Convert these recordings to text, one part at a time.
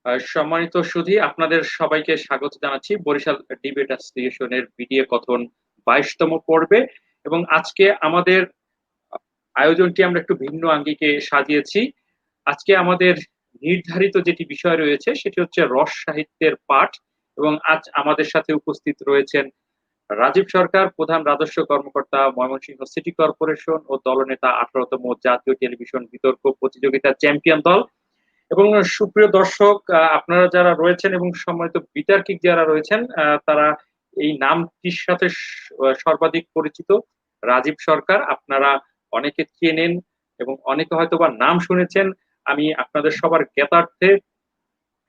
সম্মানিত সুধী, আপনাদের সবাইকে স্বাগত জানাচ্ছি বরিশাল ডিবেট অ্যাসোসিয়েশনের বিডিএ কথন 22তম পর্বে। এবং আজকে আমাদের আয়োজনটি আমরা একটু ভিন্ন আঙ্গিকে সাজিয়েছি। আজকে আমাদের নির্ধারিত যেটি বিষয় রয়েছে সেটি হচ্ছে রস সাহিত্যের পাঠ। এবং আজ আমাদের সাথে উপস্থিত রয়েছেন রাজীব সরকার, প্রধান রাজস্ব কর্মকর্তা, ময়মনসিংহ সিটি কর্পোরেশন ও দলনেতা, 18তম জাতীয় টেলিভিশন বিতর্ক প্রতিযোগিতা চ্যাম্পিয়ন দল। এবং সুপ্রিয় দর্শক, আপনারা যারা রয়েছেন এবং সম্মানিত বিতার্কিক যারা রয়েছেন, তারা এই নামটির সাথে সর্বাধিক পরিচিত রাজীব সরকার। আপনারা অনেকে চেনেন এবং অনেকে হয়তো বা নাম শুনেছেন। আমি আপনাদের সবার জ্ঞাতার্থে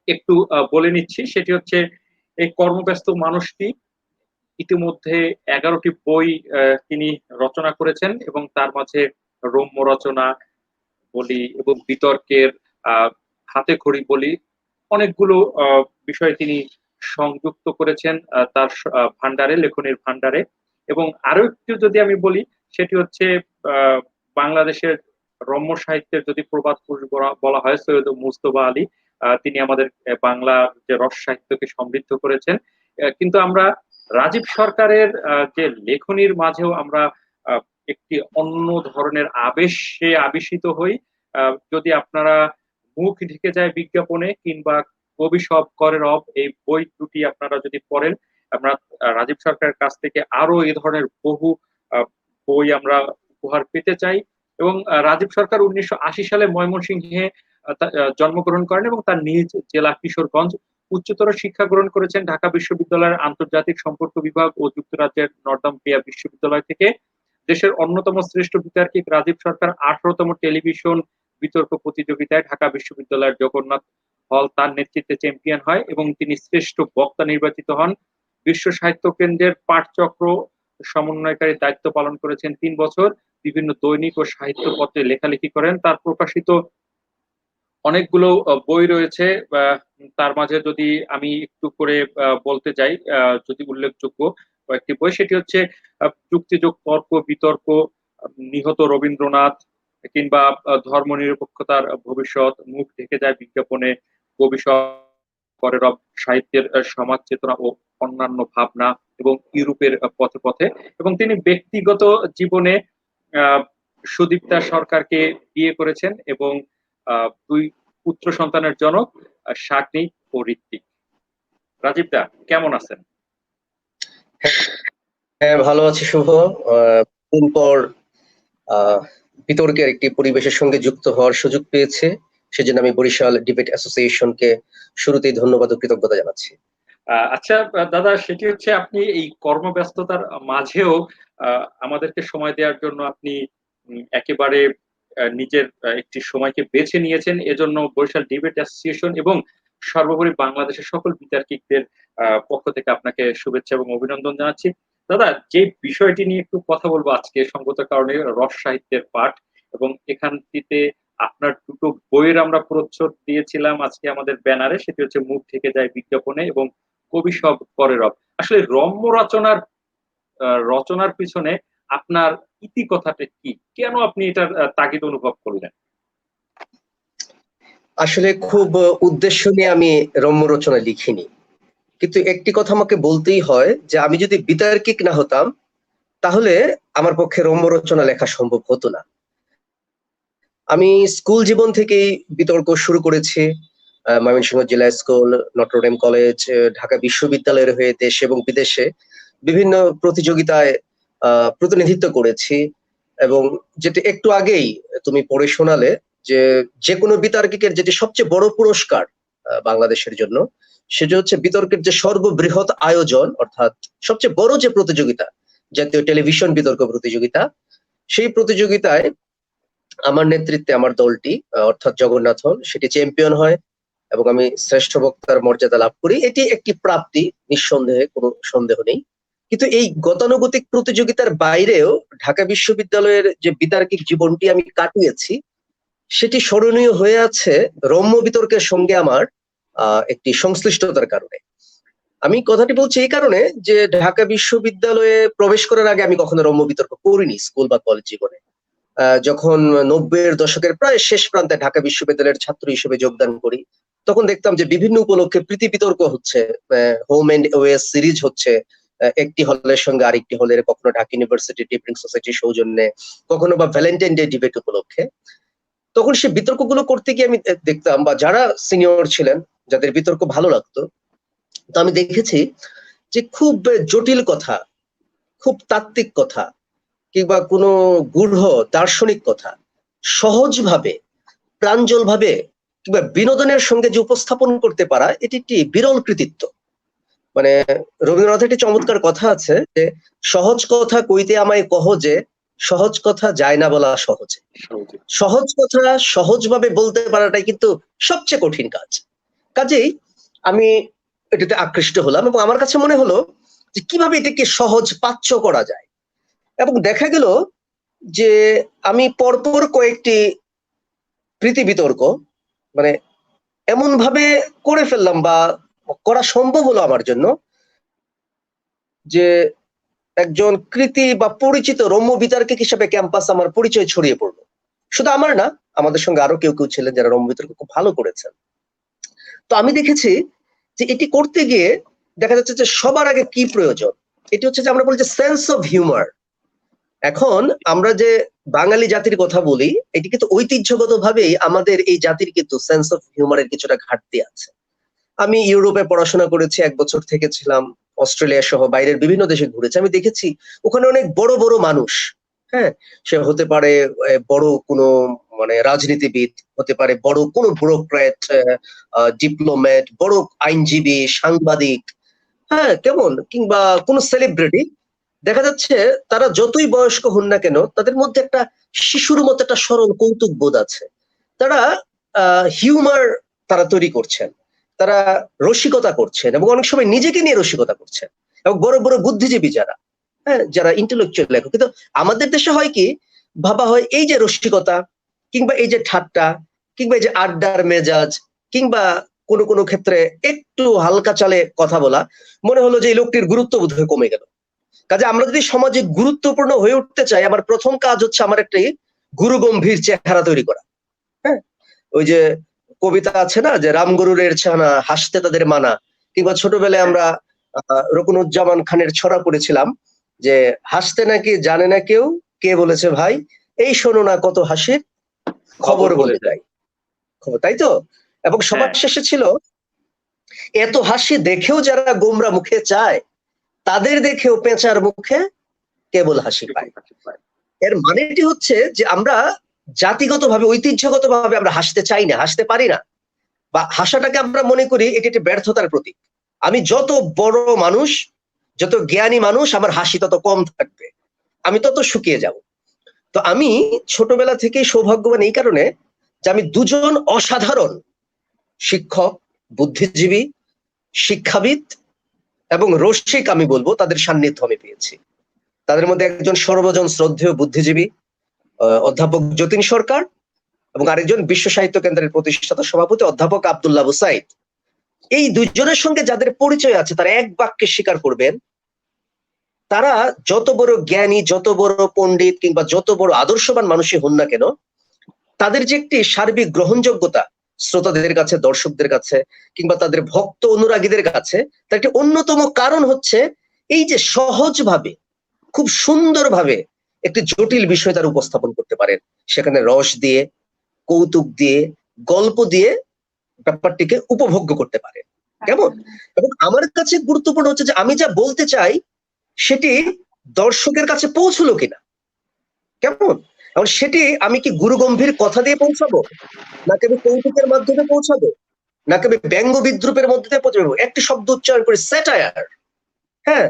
একটু বলে নিচ্ছি, সেটি হচ্ছে এই কর্মব্যস্ত মানুষটি ইতিমধ্যে 11টি বই তিনি রচনা করেছেন এবং তার মাঝে রম্য রচনা বলি এবং বিতর্কের আহ হাতে খড়ি বলি অনেকগুলো বিষয় তিনি সংযুক্ত করেছেন তার ভান্ডারে, লেখনীর ভান্ডারে। এবং আরো একটু যদি আমি বলি, সেটি হচ্ছে আহ, বাংলাদেশের রম্য সাহিত্যের যদি প্রবাদ পুরুষ বলা হয় সৈয়দ মুজতবা আলী। তিনি আমাদের বাংলা যে রস সাহিত্যকে সমৃদ্ধ করেছেন। কিন্তু আমরা রাজীব সরকারের যে লেখনীর মাঝেও আমরা আহ, একটি অন্য ধরনের আবেশে আবেশিত হই। যদি আপনারা মুখ ঢেকে যায় বিজ্ঞাপনে কিংবা কবি সব করে রব, এই বই দুটি আপনারা যদি পড়েন, আমরা রাজীব সরকারের কাছ থেকে আরো এই ধরনের বহু আহ, বই আমরা উপহার পেতে চাই। এবং রাজীব সরকার 1980 সালে ময়মনসিংহে জন্মগ্রহণ করেন এবং তার নিজ জেলা কিশোরগঞ্জ। উচ্চতর শিক্ষা গ্রহণ করেছেন ঢাকা বিশ্ববিদ্যালয়ের আন্তর্জাতিক সম্পর্ক বিভাগ ও যুক্তরাজ্যের নর্দাম্পিয়া বিশ্ববিদ্যালয় থেকে। দেশের অন্যতম শ্রেষ্ঠ বিতার্কিক রাজীব সরকার 18তম টেলিভিশন বিতর্ক প্রতিযোগিতায় ঢাকা বিশ্ববিদ্যালয়ের জগন্নাথ হল তার নেতৃত্বে চ্যাম্পিয়ন হয় এবং তিনি শ্রেষ্ঠ বক্তা নির্বাচিত হন। বিশ্ব সাহিত্য কেন্দ্রের পাঠচক্র সমন্বয়কারীর দায়িত্ব পালন করেছেন 3 বছর। বিভিন্ন দৈনিক ও সাহিত্য পত্রে লেখালেখি করেন। তার প্রকাশিত অনেকগুলো বই রয়েছে। তার মাঝে যদি আমি একটু করে বলতে চাই, যদি উল্লেখযোগ্য কয়েকটি বই, সেটি হচ্ছে যুক্তিযোগ তর্ক বিতর্ক, নিহত রবীন্দ্রনাথ, কিংবা ধর্মনিরপেক্ষতার ভবিষ্যৎ, মুখ ঢেকে যায় বিজ্ঞাপনে, কবি করে রব, সাহিত্যের সমাজ চেতনা ও অন্যান্য ভাবনা, এবং ইউরোপের পথে পথে। এবং তিনি ব্যক্তিগত জীবনে আহ সুদীপ্তা সরকারকে বিয়ে করেছেন এবং দুই পুত্র সন্তানের জনক, শাগ্নিক ও ঋত্বিক। রাজীব দা, কেমন আছেন? হ্যাঁ, ভালো আছি শুভ। দিন পর আহ বিতর্কের একটি পরিবেশের সঙ্গে যুক্ত হওয়ার সুযোগ পেয়েছে, সেজন্য আমি বরিশাল ডিবেট অ্যাসোসিয়েশনকে শুরুতেই ধন্যবাদ ও কৃতজ্ঞতা জানাচ্ছি। আচ্ছা দাদা, সেটি হচ্ছে আপনি এই কর্মব্যস্ততার মাঝেও আমাদেরকে সময় দেওয়ার জন্য আপনি একেবারে নিজের একটি সময়কে বেছে নিয়েছেন। এজন্য বরিশাল ডিবেট অ্যাসোসিয়েশন এবং সর্বোপরি বাংলাদেশের সকল বিতার্কিকদের পক্ষ থেকে আপনাকে শুভেচ্ছা এবং অভিনন্দন জানাচ্ছি। দাদা, যে বিষয়টি নিয়ে একটু কথা বলবো আজকে সঙ্গত কারণে, রস সাহিত্যের পাঠ, এবং এখানটিতে আপনার দুটো বইয়ের আমরা প্রচ্ছদ দিয়েছিলাম আজকে আমাদের ব্যানারে, সেটি হচ্ছে মুখ থেকে যায় বিজ্ঞাপনে এবং কবি সব করে রব। আসলে রম্য রচনার রচনার পিছনে আপনার ইতি কথাটা কি? কেন আপনি এটার তাগিদ অনুভব করলেন? আসলে খুব উদ্দেশ্য নিয়ে আমি রম্য রচনা লিখিনি, কিন্তু একটি কথা আমাকে বলতেই হয় যে আমি যদি বিতার্কিক না হতাম তাহলে আমার পক্ষে রম্য রচনা লেখা সম্ভব হতো না। আমি স্কুল জীবন থেকেই বিতর্ক শুরু করেছি। ময়মনসিংহ জেলা স্কুল, নটরডেম কলেজ, ঢাকা বিশ্ববিদ্যালয়ের হয়ে দেশে এবং বিদেশে বিভিন্ন প্রতিযোগিতায় প্রতিনিধিত্ব করেছি। এবং যেটি একটু আগেই তুমি পড়ে শোনালে, যে যে কোনো বিতার্কিকের যেটি সবচেয়ে বড় পুরস্কার বাংলাদেশের জন্য, সেটা হচ্ছে বিতর্কের যে সর্ববৃহৎ আয়োজন, অর্থাৎ সবচেয়ে বড় যে প্রতিযোগিতা, জাতীয় টেলিভিশন বিতর্ক প্রতিযোগিতা। সেই প্রতিযোগিতায় আমার নেতৃত্বে আমার দলটি অর্থাৎ জগন্নাথ হল সেটি চ্যাম্পিয়ন হয় এবং আমি শ্রেষ্ঠ বক্তার মর্যাদা লাভ করি। এটি একটি প্রাপ্তি, নিঃসন্দেহে, কোনো সন্দেহ নেই। কিন্তু এই গতানুগতিক প্রতিযোগিতার বাইরেও ঢাকা বিশ্ববিদ্যালয়ের যে বিতার্কিক জীবনটি আমি কাটিয়েছি, সেটি স্মরণীয় হয়ে আছে রম্য বিতর্কের সঙ্গে আমার একটি সংশ্লিষ্টতার কারণে। আমি কথাটি বলছি এই কারণে যে ঢাকা বিশ্ববিদ্যালয়ে প্রবেশ করার আগে আমি কখনো রম্য বিতর্ক করিনি স্কুল বা কলেজ জীবনে। যখন 90-এর দশকের প্রায় শেষ প্রান্তে ঢাকা বিশ্ববিদ্যালয়ের ছাত্র হিসেবে যোগদান করি, তখন দেখতাম যে বিভিন্ন উপলক্ষে প্রীতি বিতর্ক হচ্ছে, হোম এন্ড ওয়ে সিরিজ হচ্ছে, একটি হলের সঙ্গে আরেকটি হলের, কখনো ঢাকা ইউনিভার্সিটি ডিবেটিং সোসাইটির সৌজন্যে, কখনো বা ভ্যালেন্টাইন ডে ডিবেট উপলক্ষে। তখন সে বিতর্কগুলো করতে গিয়ে আমি দেখতাম, বা যারা সিনিয়র ছিলেন যাদের বিতর্ক ভালো লাগতো, তো আমি দেখেছি যে খুব জটিল কথা, খুব তাত্ত্বিক কথা, কিংবা কোনো গূঢ় দার্শনিক কথা সহজভাবে, প্রাঞ্জলভাবে কিংবা বিনোদনের সঙ্গে যে উপস্থাপন করতে পারা, এটি একটি বিরল কৃতিত্ব। মানে রবীন্দ্রনাথের একটি চমৎকার কথা আছে যে, সহজ কথা কইতে আমায় কহ যে, সহজ কথা যায় না বলা সহজে। সহজে। সহজ কথা সহজভাবে বলতে পারাটাই কিন্তু সবচেয়ে কঠিন কাজ। কাজেই আমি এটাতে আকৃষ্ট হলাম, এবং আমার কাছে মনে হলো যে কিভাবে এটাকে সহজ পাচ্য করা যায়। এবং দেখা গেল যে আমি পরপর কয়েকটি প্রীতি বিতর্ক মানে এমন ভাবে করে ফেললাম, বা করা সম্ভব হলো আমার জন্য, যে একজন কৃতি বা পরিচিত রম্য বিতার্কিক হিসেবে ক্যাম্পাস আমার পরিচয় ছড়িয়ে পড়লো। শুধু আমার না, আমাদের সঙ্গে আরো কেউ কেউ ছিলেন যারা রম্য বিতর্ক খুব ভালো করেছেন। তো আমি দেখেছি যে এটি করতে গিয়ে দেখা যাচ্ছে যে সবার আগে কি প্রয়োজন, এটি হচ্ছে যে আমরা বলি যে সেন্স অফ হিউমার। এখন আমরা যে বাঙালি জাতির কথা বলি, এটি কিন্তু ঐতিহ্যগত ভাবেই আমাদের এই জাতির কিন্তু সেন্স অফ হিউমারের কিছুটা ঘাটতি আছে। আমি ইউরোপে পড়াশোনা করেছি, 1 বছর থেকেছিলাম, অস্ট্রেলিয়া সহ বাইরের বিভিন্ন দেশে ঘুরেছি। আমি দেখেছি ওখানে অনেক বড় বড় মানুষ, হ্যাঁ, সে হতে পারে বড় কোনো রাজনীতিবিদ, হতে পারে বড় কোনো ব্যুরোক্র্যাট, ডিপ্লোম্যাট, বড় আইনজীবী, সাংবাদিক, হ্যাঁ, কেমন, কিংবা কোনো সেলিব্রিটি। দেখা যাচ্ছে তারা যতই বয়স্ক হন না কেন, তাদের মধ্যে একটা শিশুর মতো একটা সরল কৌতুক বোধ আছে। তারা হিউমার তারা তৈরি করছেন, তারা রসিকতা করছেন, এবং অনেক সময় নিজেকে নিয়ে রসিকতা করছেন। এবং বড় বড় বুদ্ধিজীবী যারা, হ্যাঁ, যারা ইন্টেলেকচুয়াল লেখক, কিন্তু আমাদের দেশে হয় কি, ভাবা হয় এই যে রসিকতা, কিংবা এই যে ঠাট্টা, কিংবা এই যে আড্ডার মেজাজ, কিংবা কোনো কোনো ক্ষেত্রে একটু হালকা চালে কথা বলা, মনে হলো যে এই লোকটির গুরুত্ব বোধহয় কমে গেল। কাজে আমরা যদি সমাজে গুরুত্বপূর্ণ হয়ে উঠতে চাই, আমার প্রথম কাজ হচ্ছে আমার একটি গুরুগম্ভীর চেহারা তৈরি করা। হ্যাঁ, ওই যে কবিতা আছে না, যে রামগরুরের ছানা হাসতে তাদের মানা, কিংবা ছোটবেলায় আমরা রকুনুজ্জামান খানের ছড়া পড়েছিলাম যে, হাসতে নাকি জানে না কেউ, কে বলেছে ভাই, এই শোনো না কত হাসির খবর বলে দেয়। খবর, তাই তো? এবং সবার হ্যাঁ। শেষে ছিল, এত হাসি দেখেও যারা গোমরা মুখে চায়, তাদের দেখেও পেঁচার মুখে কেবল হাসি পায়। এর মানেটি হচ্ছে যে আমরা জাতিগতভাবে, ঐতিহ্যগতভাবে আমরা হাসতে চাই না, হাসতে পারি না, বা হাসাটাকে আমরা মনে করি এটি একটি ব্যর্থতার প্রতীক। আমি যত বড় মানুষ, যত জ্ঞানী মানুষ, আমার হাসি তত কম থাকবে, আমি তত শুকিয়ে যাব। তো আমি ছোটবেলা থেকেই সৌভাগ্যবান এই কারণে যে আমি দুজন অসাধারণ শিক্ষক, বুদ্ধিজীবী, শিক্ষাবিদ এবং রসিক, আমি বলবো, তাদের সান্নিধ্য আমি পেয়েছি। তাদের মধ্যে একজন সর্বজন শ্রদ্ধেয় বুদ্ধিজীবী অধ্যাপক যতীন সরকার, এবং আরেকজন বিশ্ব সাহিত্য কেন্দ্রের প্রতিষ্ঠাতা সভাপতি অধ্যাপক আব্দুল্লাহ আবু সাইদ। এই দুজনের সঙ্গে যাদের পরিচয় আছে, তারা এক বাক্যে স্বীকার করবেন, তারা যত বড় জ্ঞানী, যত বড় পণ্ডিত, কিংবা যত বড় আদর্শবান মানুষই হন না কেন, তাদের যে একটি সার্বিক গ্রহণযোগ্যতা শ্রোতাদের কাছে, দর্শকদের কাছে, কিংবা তাদের ভক্ত অনুরাগীদের কাছে, তার একটি অন্যতম কারণ হচ্ছে এই যে সহজভাবে, খুব সুন্দরভাবে একটি জটিল বিষয় তারা উপস্থাপন করতে পারেন। সেখানে রস দিয়ে, কৌতুক দিয়ে, গল্প দিয়ে ব্যাপারটিকে উপভোগ্য করতে পারে। কেমন? এবং আমার কাছে গুরুত্বপূর্ণ হচ্ছে যে আমি যা বলতে চাই সেটি দর্শকের কাছে পৌঁছলো কিনা। কেমন? এবং সেটি আমি কি গুরুগম্ভীর কথা দিয়ে পৌঁছাবো, নাকি আমি কৌতুকের মাধ্যমে পৌঁছাবো, নাকি আমি ব্যঙ্গ বিদ্রুপের মধ্যে দিয়ে পৌঁছাবো। একটি শব্দ উচ্চারণ করে, স্যাটায়ার। হ্যাঁ,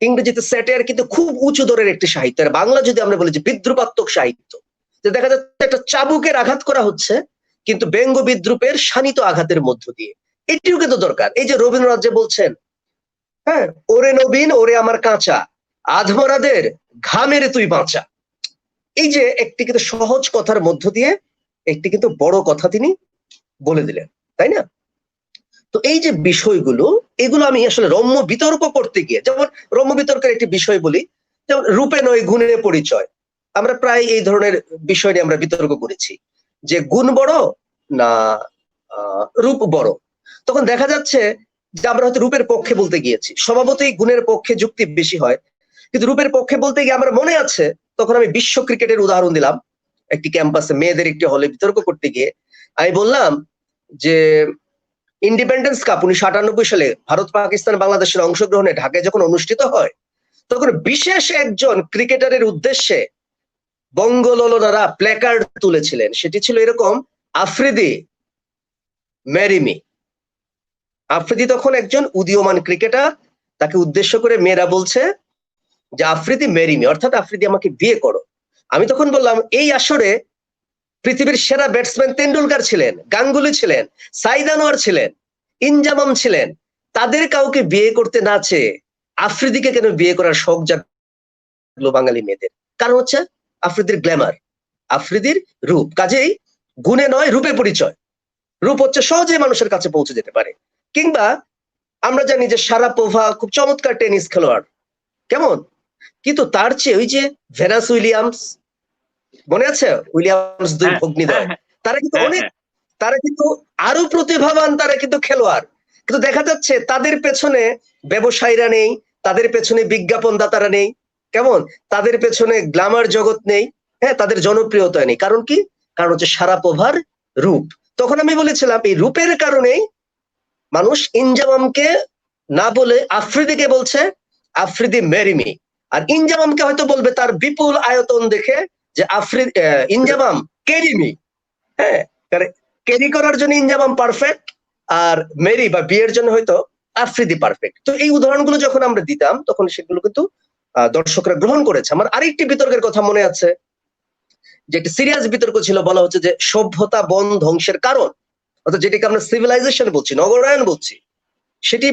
ইংরেজিতে স্যাটায়ার কিন্তু খুব উঁচু দরের একটি সাহিত্য। আর বাংলা যদি আমরা বলি যে বিদ্রুপাত্মক সাহিত্য, যে দেখা যাচ্ছে একটা চাবুকের আঘাত করা হচ্ছে, কিন্তু ব্যঙ্গ বিদ্রুপের শানিত আঘাতের মধ্য দিয়ে। এটিও কিন্তু দরকার। এই যে রবীন্দ্রনাথ যে বলছেন, হ্যাঁ, ওরে নবীন ওরে আমার কাঁচা, আধমরাদের ঘামেরে তুই বাঁচা। এই যে একটি কিন্তু সহজ কথার মধ্য দিয়ে একটি কিন্তু বড় কথা তিনি বলে দিলেন, তাই না? তো এই যে বিষয়গুলো, এগুলো আমি আসলে রম্য বিতর্ক করতে গিয়ে, যেমন রম্য বিতর্কের একটি বিষয় বলি, যেমন রূপে নয় গুণে পরিচয়। আমরা প্রায় এই ধরনের বিষয় নিয়ে আমরা বিতর্ক করেছি, যে গুণ বড় না রূপ বড়, তখন দেখা যাচ্ছে যে আমরা হয়তো রূপের পক্ষে বলতে গিয়েছি, স্বভাবতই গুণের পক্ষে যুক্তি বেশি হয়, কিন্তু রূপের পক্ষে বলতে গিয়ে আমার মনে আছে তখন আমি বিশ্ব ক্রিকেটের উদাহরণ দিলাম। একটি ক্যাম্পাসে মেয়েদের একটি হলে বিতর্ক করতে গিয়ে আমি বললাম যে ইন্ডিপেন্ডেন্স কাপ 1998 সালে ভারত পাকিস্তান বাংলাদেশের অংশগ্রহণে ঢাকায় যখন অনুষ্ঠিত হয়, তখন বিশেষ একজন ক্রিকেটারের উদ্দেশ্যে বঙ্গললনারা প্ল্যাকার্ড তুলেছিলেন। সেটি ছিল এরকম, আফ্রিদি ম্যারি। আফ্রিদি তখন একজন উদীয়মান ক্রিকেটার, তাকে উদ্দেশ্য করে মেয়েরা বলছে যে আফ্রিদি ম্যারি মি, অর্থাৎ আফ্রিদি আমাকে বিয়ে করো। আমি তখন বললাম এই আসরে পৃথিবীর সেরা ব্যাটসম্যান তেন্ডুলকার ছিলেন, গাঙ্গুলি ছিলেন, সাইদ আনোয়ার ছিলেন, ইনজামাম ছিলেন, তাদের কাউকে বিয়ে করতে না চেয়ে আফ্রিদিকে কেন বিয়ে করার শখ জাগলো বাঙালি মেয়েদের? কারণ হচ্ছে আফ্রিদির গ্ল্যামার, আফ্রিদির রূপ। কাজেই গুণে নয় রূপে পরিচয়, রূপ হচ্ছে সহজে মানুষের কাছে পৌঁছে যেতে পারে। কিংবা আমরা জানি যে শারাপোভা খুব চমৎকার টেনিস খেলোয়াড়, কেমন, কিন্তু তার চেয়ে ওই যে ভেনাস উইলিয়ামস, মনে আছে উইলিয়ামস দুই ভগ্নীদ্বয়, তারা কিন্তু অনেক, তারা কিন্তু আরো প্রতিভাবান, তারা কিন্তু খেলোয়াড়, কিন্তু দেখা যাচ্ছে তাদের পেছনে ব্যবসায়ীরা নেই, তাদের পেছনে বিজ্ঞাপনদাতারা নেই, কেমন, তাদের পেছনে গ্ল্যামার জগৎ নেই, হ্যাঁ, তাদের জনপ্রিয়তা নেই। কারণ কি? কারণ হচ্ছে শারাপোভার রূপ। তখন আমি বলেছিলাম এই রূপের কারণেই মানুষ ইনজামামকে না বলে আফ্রিদিকে বলছে আফ্রিদি ম্যারি মি, আর ইনজামামকে হয়তো বলবে তার বিপুল আয়তন দেখে যে ইনজামাম ক্যারি মি। হ্যাঁ, ক্যারি করার জন্য ইনজামাম পারফেক্ট, আর মেরি বা বিয়ের জন্য হয়তো আফ্রিদি পারফেক্ট। তো এই উদাহরণগুলো যখন আমরা দিতাম তখন সেগুলো কিন্তু দর্শকরা গ্রহণ করেছে। আমার আরেকটি বিতর্কের কথা মনে আছে, যে একটি সিরিয়াস বিতর্ক ছিল, বলা হচ্ছে যে সভ্যতা বন ধ্বংসের কারণ, অর্থাৎ যেটিকে আমরা সিভিলাইজেশন বলছি, নগরায়ন বলছি, সেটি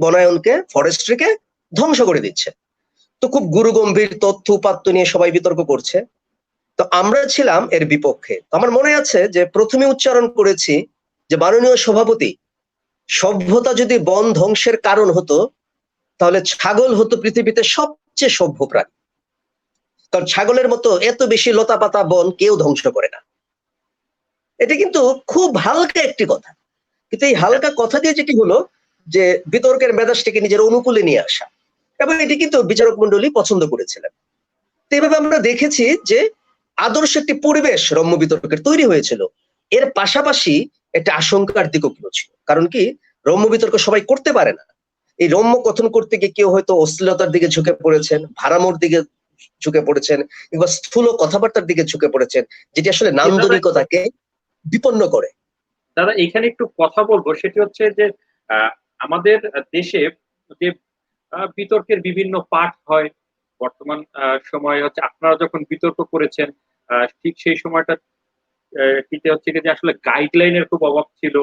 বনায়নকে, ফরেস্ট্রিকে ধ্বংস করে দিচ্ছে। তো খুব গুরুগম্ভীর তথ্য উপাত্ত নিয়ে সবাই বিতর্ক করছে, তো আমরা ছিলাম এর বিপক্ষে। আমার মনে আছে যে প্রথমে উচ্চারণ করেছি যে মাননীয় সভাপতি, সভ্যতা যদি বন ধ্বংসের কারণ হতো তাহলে ছাগল হতো পৃথিবীতে সবচেয়ে সভ্য প্রাণী, কারণ ছাগলের মতো এত বেশি লতা পাতা বন কেউ ধ্বংস করে না। এটা কিন্তু খুব হালকা একটি কথা, কিন্তু এই হালকা কথা দিয়ে যেটি হলো যে বিতর্কের মেজাজটিকে নিজের অনুকূলে নিয়ে আসা, এবং এটি কিন্তু বিচারক মন্ডলী পছন্দ করেছিলেন। তো এইভাবে আমরা দেখেছি যে আদর্শ একটি পরিবেশ রম্য বিতর্কের তৈরি হয়েছিল। এর পাশাপাশি একটা আশঙ্কার দিকও ছিল, কারণ কি, রম্য বিতর্ক সবাই করতে পারে না। এই রম্য কথন করতে গিয়ে কেউ হয়তো অশ্লীলতার দিকে ঝুঁকে পড়েছেন, ভাড়ামোর দিকে ঝুঁকে পড়েছেন, কিংবা স্থূল কথাবার্তার দিকে ঝুঁকে পড়েছেন, যেটি আসলে নান্দনিকতাকে বিপন্ন করে। দাদা এখানে একটু কথা বলবো, সেটি হচ্ছে যে আমাদের দেশে যে বিতর্কের বিভিন্ন পাঠ হয়, বর্তমান সময়ে হচ্ছে আপনারা যখন বিতর্ক করেছেন ঠিক সেই সময়টা হচ্ছে যে আসলে গাইডলাইনের খুব অভাব ছিল।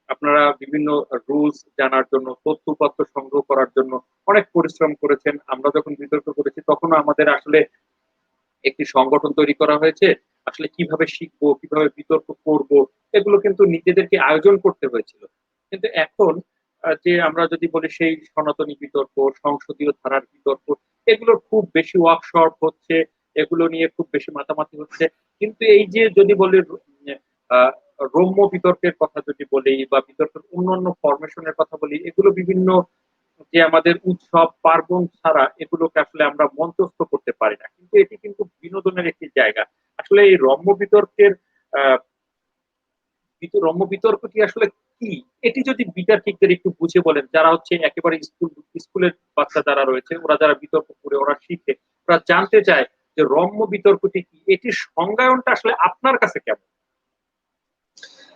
আপনারা বিভিন্ন রুলস জানার জন্য, তথ্যপত্র সংগ্রহ করার জন্য অনেক পরিশ্রম করেছেন। আমরা যখন বিতর্ক করেছি তখনও আমাদের আসলে একটি সংগঠন তৈরি করা হয়েছে, আসলে কিভাবে শিখবো, কিভাবে বিতর্ক করব, এগুলো কিন্তু নিজেদেরকে আয়োজন করতে হয়েছিল। কিন্তু এখন যে আমরা যদি বলি সেই সনাতনী বিতর্ক, সংসদীয় ধারার বিতর্ক, এগুলোর খুব বেশি ওয়ার্কশপ হচ্ছে, এগুলো নিয়ে খুব বেশি মাতামাতি হচ্ছে। কিন্তু এই যে যদি বলি রম্য বিতর্কের কথা যদি বলি, বা বিতর্কের অন্যান্য ফরমেশনের কথা বলি, এগুলো বিভিন্ন যে আমাদের উৎসব পার্বণ ছাড়া এগুলোকে আসলে আমরা মঞ্চস্থ করতে পারি না, কিন্তু এটি কিন্তু বিনোদনের একটি জায়গা। আসলে এই রম্য বিতর্কের আহ রম্য বিতর্কটি আসলে কি, এটি যদি বিতার্কিকদের একটু বুঝে বলেন, যারা হচ্ছে একেবারে স্কুলের বাচ্চা যারা রয়েছে, ওরা যারা বিতর্ক করে ওরা শিখে, ওরা জানতে চায় যে রম্য বিতর্কটি কি, এটির সংজ্ঞায়নটা আসলে আপনার কাছে কেমন?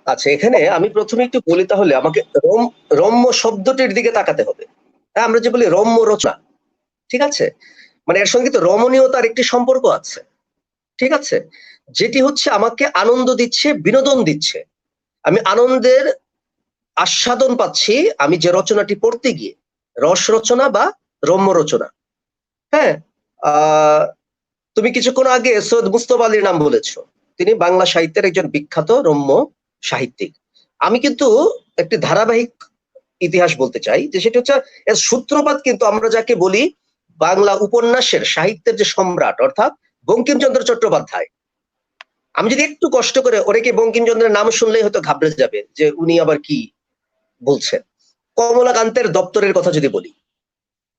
আচ্ছা, এখানে আমি প্রথমে একটু বলি, তাহলে আমাকে রম্য শব্দটির দিকে তাকাতে হবে। হ্যাঁ, আমরা যে বলি রম্য রচনা, ঠিক আছে, মানে এর সঙ্গে তো রমণীয়তার একটি সম্পর্ক আছে, ঠিক আছে, যেটি হচ্ছে আমাকে আনন্দ দিচ্ছে, বিনোদন দিচ্ছে, আমি আনন্দের আস্বাদন পাচ্ছি আমি যে রচনাটি পড়তে গিয়ে, রস রচনা বা রম্য রচনা। হ্যাঁ, তুমি কিছুক্ষণ আগে সৈয়দ মুস্তফা আলীর নাম বলেছো, তিনি বাংলা সাহিত্যের একজন বিখ্যাত রম্য সাহিত্যিক। আমি কিন্তু একটি ধারাবাহিক ইতিহাস বলতে চাই, যে সেটা হচ্ছে এর সূত্রপাত কিন্তু আমরা যাকে বলি বাংলা উপন্যাসের সাহিত্যের যে সম্রাট, অর্থাৎ বঙ্কিমচন্দ্র চট্টোপাধ্যায়, আমি যদি একটু কষ্ট করে, অনেকে বঙ্কিমচন্দ্রের নাম শুনলেই হয়তো ঘাবড়ে যাবে যে উনি আবার কি বলছেন। কমলাকান্তের দপ্তরের কথা যদি বলি,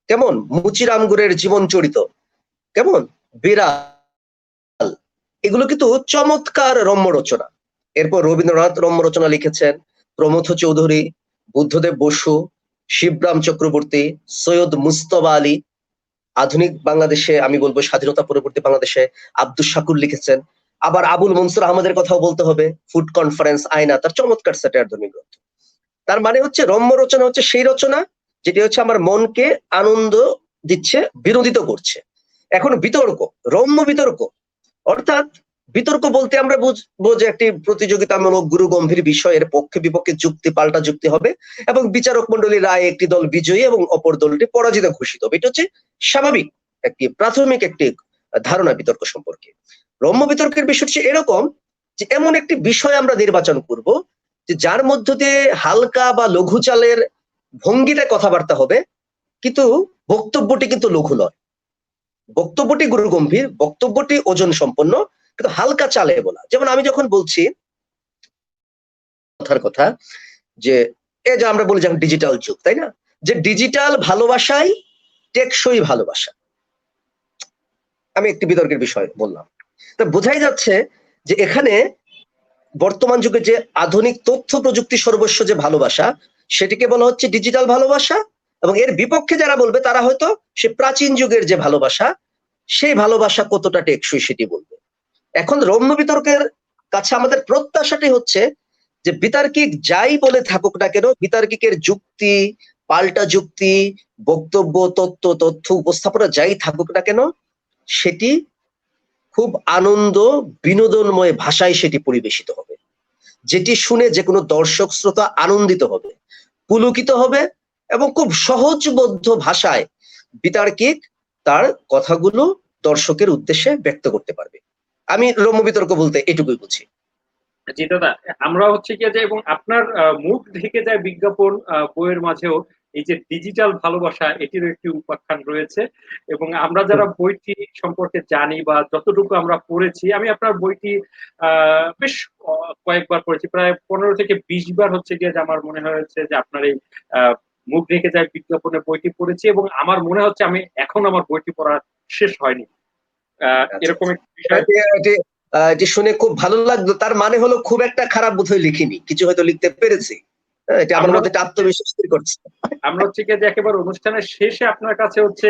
কেমন? মুচিরাম গুরের জীবন চরিত, কেমন? বিড়াল, এগুলো কিন্তু চমৎকার রম্য রচনা। এরপর রবীন্দ্রনাথ রম্য রচনা লিখেছেন, প্রমথ চৌধুরী, বুদ্ধদেব বসু, শিবরাম চক্রবর্তী, সৈয়দ মুস্তফা আলী। আধুনিক বাংলাদেশে আমি বলবো স্বাধীনতা পরবর্তী বাংলাদেশে আব্দুস শাকুর লিখেছেন। আবার আবুল মনসুর আহমদের কথাও বলতে হবে, ফুড কনফারেন্স, আয়না, তার চমৎকার স্যাটায়ার ধর্মী গ্রন্থ। তার মানে হচ্ছে রম্য রচনা হচ্ছে সেই রচনা যেটি হচ্ছে আমার মনকে আনন্দ দিচ্ছে, বিনোদিত করছে। এখন বিতর্ক, রম্য বিতর্ক, অর্থাৎ বিতর্ক বলতে আমরা বুঝবো যে একটি প্রতিযোগিতামূলক গুরু গম্ভীর বিষয়ের পক্ষে বিপক্ষে যুক্তি, পাল্টা যুক্তি হবে এবং বিচারক মন্ডলীর রায়ে একটি দল বিজয়ী এবং অপর দলটি পরাজিত ঘোষিত হবে। এটা হচ্ছে স্বাভাবিক একটি প্রাথমিক একটি ধারণা বিতর্ক সম্পর্কে। রম্য বিতর্কের বিষয় হচ্ছে এরকম যে এমন একটি বিষয় আমরা নির্বাচন করব যে যার মধ্য দিয়ে হালকা বা লঘু চালের ভঙ্গিতে কথাবার্তা হবে, কিন্তু বক্তব্যটি কিন্তু লঘু নয়, বক্তব্যটি গুরু গম্ভীর, বক্তব্যটি ওজন সম্পন্ন, কিন্তু হালকা চালে বলা। যেমন আমি যখন বলছি কথার কথা যে এই যে আমরা বলি যেমন ডিজিটাল যুগ, তাই না? যে ডিজিটাল ভালোবাসাই টেকসই ভালোবাসা। আমি একটি বিতর্কের বিষয় বললাম। তা বোঝাই যাচ্ছে যে এখানে বর্তমান যুগে যে আধুনিক তথ্য প্রযুক্তি সর্বস্ব যে ভালোবাসা, সেটিকে বলা হচ্ছে ডিজিটাল ভালোবাসা, এবং এর বিপক্ষে যারা বলবে তারা হয়তো সে প্রাচীন যুগের যে ভালোবাসা, সেই ভালোবাসা কতটা টেকসই সেটি বলবে। এখন রম্য বিতর্কের কাছে আমাদের প্রত্যাশাটি হচ্ছে যে বিতার্কিক যাই বলে থাকুক না কেন, বিতার্কিকের যুক্তি, পাল্টা যুক্তি, বক্তব্য, তথ্য উপস্থাপনা যাই থাকুক না কেন, সেটি খুব আনন্দ বিনোদনময় ভাষায় সেটি পরিবেশিত হবে, যেটি শুনে যে কোনো দর্শক শ্রোতা আনন্দিত হবে, পুলকিত হবে এবং খুব সহজবোধ্য ভাষায় বিতার্কিক তার কথাগুলো দর্শকের উদ্দেশ্যে ব্যক্ত করতে পারবে। আমি রম্য বিতর্ক বলতে এটুকুই বুঝি। জি দাদা, আমরা হচ্ছে গিয়ে যে এবং আপনার মুখ ঢেকে যায় বিজ্ঞাপন বইয়ের মাঝেও এই যে ডিজিটাল ভালোবাসা এটিরও একটি উপাখ্যান রয়েছে। এবং আমরা যারা বইটি সম্পর্কে জানি বা যতটুকু আমরা পড়েছি, আমি আপনার বইটি বেশ কয়েকবার পড়েছি, প্রায় 15 থেকে 20 বার হচ্ছে গিয়ে যে আমার মনে হয়েছে যে আপনার এই মুখ ঢেকে যায় বিজ্ঞাপনের বইটি পড়েছি, এবং আমার মনে হচ্ছে আমি এখন আমার বইটি পড়া শেষ হয়নি। এরকম একটি বিষয়। এটি শুনে খুব ভালো লাগলো। তার মানে হলো খুব একটা খারাপ বোধহয় লিখিনি, কিছু হয়তো লিখতে পেরেছি। এটা আমার মধ্যে একটা আত্মবিশ্বাস তৈরি করছে। আমরা হচ্ছে গিয়ে যে একেবারে অনুষ্ঠানের শেষে আপনার কাছে হচ্ছে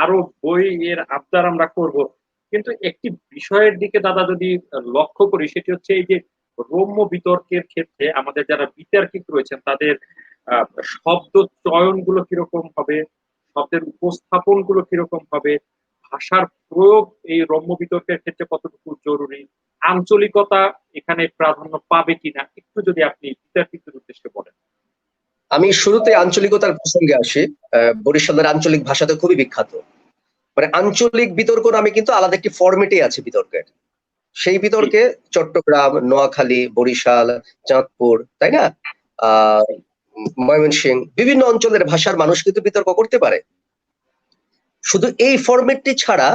আরো বই এর আবদার আমরা করব, কিন্তু একটি বিষয়ের দিকে দাদা যদি লক্ষ্য করি, সেটি হচ্ছে এই যে রম্য বিতর্কের ক্ষেত্রে আমাদের যারা বিতার্কিক রয়েছেন তাদের শব্দ চয়ন গুলো কিরকম হবে, শব্দের উপস্থাপন গুলো কিরকম হবে, ভাষার প্রয়োগ এই রম্য বিতর্কের ক্ষেত্রে কতটুকু জরুরি, আঞ্চলিকতা এখানে প্রাধান্য পাবে কিনা, একটু যদি আপনি বিতার্কিকদের উদ্দেশ্যে বলেন। আমি শুরুতে আঞ্চলিকতার প্রসঙ্গে আসি। বরিশালের আঞ্চলিক ভাষা তো খুবই বিখ্যাত। মানে আঞ্চলিক বিতর্ক নামে কিন্তু আলাদা একটি ফরম্যাটে আছে বিতর্কের। সেই বিতর্কে চট্টগ্রাম, নোয়াখালী, বরিশাল, চাঁদপুর, তাই না, আহ ময়মনসিংহ, বিভিন্ন অঞ্চলের ভাষার মানুষ কিন্তু বিতর্ক করতে পারে। শুধু এই ফরম্যাটটি ছাড়া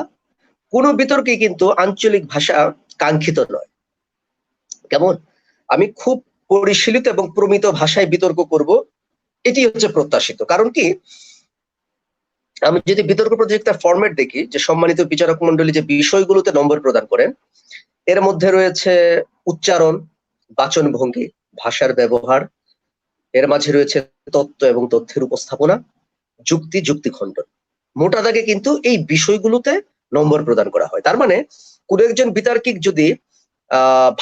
কোন বিতর্কে কিন্তু আঞ্চলিক ভাষা কাঙ্ক্ষিত নয়। কেমন? আমি খুব পরিশীলিত এবং প্রমিত ভাষায় বিতর্ক করব, এটি হচ্ছে প্রত্যাশিত। কারণ কি, আমি যদি বিতর্ক প্রতিযোগিতার ফরম্যাট দেখি, যে সম্মানিত বিচারক মন্ডলী যে বিষয়গুলোতে নম্বর প্রদান করেন, এর মধ্যে রয়েছে উচ্চারণ, বাচন ভঙ্গি, ভাষার ব্যবহার, এর মাঝে রয়েছে তত্ত্ব এবং তথ্যের উপস্থাপনা, যুক্তি, যুক্তি খণ্ডন। মোটা দাগে কিন্তু এই বিষয়গুলোতে নম্বর প্রদান করা হয়। তার মানে কোন একজন বিতার্কিক যদি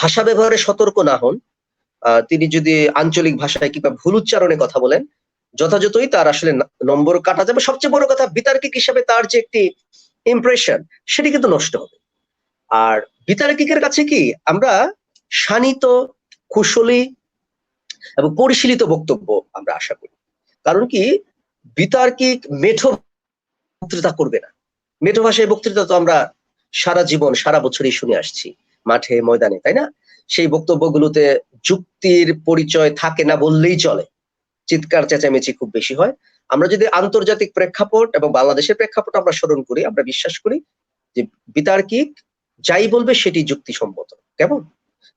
ভাষা ব্যবহারে সতর্ক না হন, তিনি যদি আঞ্চলিক ভাষায় কিংবা ভুল উচ্চারণে কথা বলেন, যথাযথই তার আসলে নম্বর কাটা যাবে। সবচেয়ে বড় কথা, বিতার্কিক হিসাবে তার যে একটি ইমপ্রেশন, সেটি কিন্তু নষ্ট হবে। আর বিতার্কিকের কাছে কি আমরা শানিত, কুশলী এবং পরিশীলিত বক্তব্য আমরা আশা করি। কারণ কি, বিতার্কিক মেঠো বক্তৃতা করবে না। মেঠো ভাষায় বক্তৃতা তো আমরা সারা জীবন, সারা বছরই শুনে আসছি, মাঠে ময়দানে, তাই না? সেই বক্তব্যগুলোতে যুক্তির পরিচয় থাকে না বললেই চলে, চিৎকার চেঁচামেচি খুব বেশি হয়। আমরা যদি আন্তর্জাতিক প্রেক্ষাপট এবং বাংলাদেশের প্রেক্ষাপট আমরা স্মরণ করি, আমরা বিশ্বাস করি যে বিতার্কিক যাই বলবে সেটি যুক্তিসম্মত। কেমন?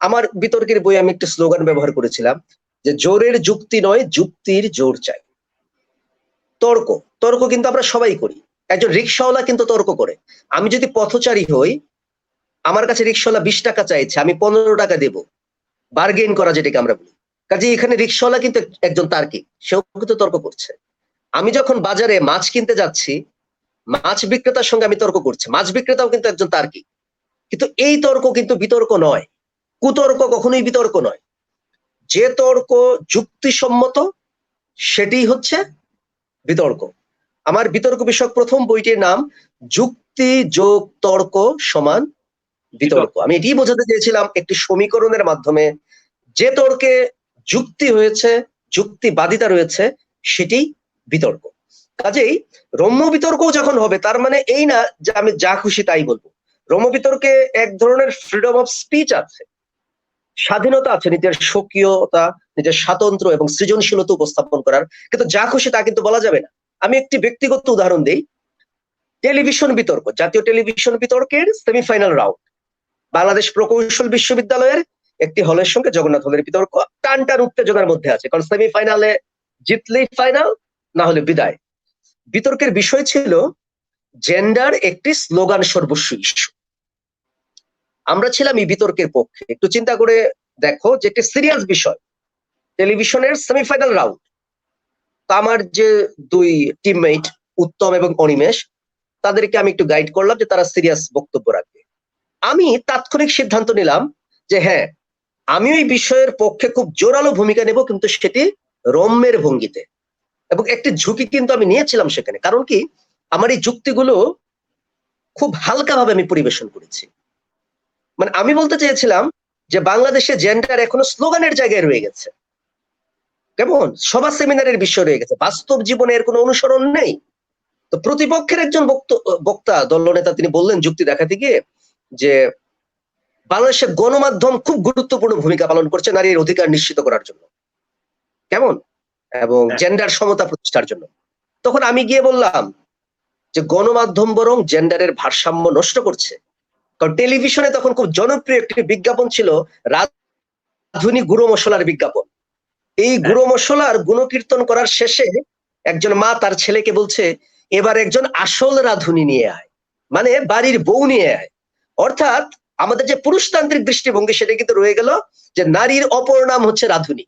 আমার বিতর্কের বই আমি একটা স্লোগান ব্যবহার করেছিলাম যে জোরের যুক্তি নয়, যুক্তির জোর চাই। তর্ক, তর্ক কিন্তু আমরা সবাই করি। একজন রিকশাওয়ালা কিন্তু তর্ক করে। আমি যদি পথচারী হই, আমার কাছে রিকশাওয়ালা 20 টাকা চাইছে, আমি 15 টাকা দেব। বার্গেইন করা যেটাকে আমরা বলি। কাজেই এখানে রিকশাওয়ালা কিন্তু একজন তার্কিক, সেও কিন্তু তর্ক করছে। আমি যখন বাজারে মাছ কিনতে যাচ্ছি, মাছ বিক্রেতার সঙ্গে আমি তর্ক করছি, মাছ বিক্রেতাও কিন্তু একজন তার্কিক। কিন্তু এই তর্ক কিন্তু বিতর্ক নয়, কুতর্ক কখনোই বিতর্ক নয়। যে তর্ক যুক্তিসম্মত সেটি হচ্ছে বিতর্ক। আমার বিতর্ক বিষয়ক প্রথম বইটির নাম যুক্তি যোগ তর্ক সমান বিতর্ক। আমি এটি বোঝাতে চেয়েছিলাম একটি সমীকরণের মাধ্যমে যে তর্কে যুক্তি হয়েছে, যুক্তিবাদিতা রয়েছে, সেটি বিতর্ক। কাজেই রম্য বিতর্ক যখন হবে তার মানে এই না যে আমি যা খুশি তাই বলবো। রম্য বিতর্কে এক ধরনের ফ্রিডম অফ স্পিচ আছে, স্বাধীনতা আছে নিজের স্বকীয়তা, নিজের স্বাতন্ত্র্য এবং সৃজনশীলতা উপস্থাপন করার, কিন্তু যা খুশি তা কিন্তু বলা যাবে না। আমি একটি ব্যক্তিগত উদাহরণ দিই। টেলিভিশন বিতর্ক, জাতীয় টেলিভিশন বিতর্কের সেমিফাইনাল রাউন্ড, বাংলাদেশ প্রকৌশল বিশ্ববিদ্যালয়ের একটি হলের সঙ্গে জগন্নাথ হলের বিতর্ক টান টান উত্তেজনার মধ্যে আছে, কারণ সেমিফাইনালে জিতলেই ফাইনাল, না হলে বিদায়। বিতর্কের বিষয় ছিল জেন্ডার একটি স্লোগান সর্বস্ব ইস্যু। আমরা ছিলাম এই বিতর্কের পক্ষে। একটু চিন্তা করে দেখো যে একটি সিরিয়াস বিষয়, টেলিভিশনের সেমিফাইনাল রাউন্ড। তা আমার যে দুই টিমমেট উত্তম এবং অনিমেষ, তাদেরকে আমি একটু গাইড করলাম যে তারা সিরিয়াস বক্তব্য রাখবে। আমি তাৎক্ষণিক সিদ্ধান্ত নিলাম যে হ্যাঁ, আমি ওই বিষয়ের পক্ষে খুব জোরালো ভূমিকা নেব, কিন্তু সেটি রম্যের ভঙ্গিতে। এবং একটি ঝুঁকি কিন্তু আমি নিয়েছিলাম সেখানে, কারণ কি আমার এই যুক্তিগুলো খুব হালকাভাবে আমি পরিবেশন করেছি। মানে আমি বলতে চেয়েছিলাম যে বাংলাদেশে জেন্ডার এখনো স্লোগানের জায়গায় রয়ে গেছে, কেমন সভা সেমিনারের বিষয় রয়ে গেছে, বাস্তব জীবনে এর কোনো অনুসরণ নেই। তো প্রতিপক্ষের একজন বক্তা দলনেতা তিনি বললেন যুক্তি দেখাতে গিয়ে যে বাংলাদেশের গণমাধ্যম খুব গুরুত্বপূর্ণ ভূমিকা পালন করছে নারীর অধিকার নিশ্চিত করার জন্য, কেমন, এবং জেন্ডার সমতা প্রতিষ্ঠার জন্য। তখন আমি গিয়ে বললাম যে গণমাধ্যম বরং জেন্ডারের ভারসাম্য নষ্ট করছে। কারণ টেলিভিশনে তখন খুব জনপ্রিয় একটি বিজ্ঞাপন ছিল রাধুনী গুঁড়ো মশলার বিজ্ঞাপন। এই গুঁড়ো মশলার গুণকীর্তন করার শেষে একজন মা তার ছেলেকে বলছে এবার একজন আসল রাধুনী নিয়ে আয়, মানে বাড়ির বউ নিয়ে আয়। অর্থাৎ আমাদের যে পুরুষতান্ত্রিক দৃষ্টিভঙ্গি সেটা কিন্তু রয়ে গেল যে নারীর অপর নাম হচ্ছে রাধুনী,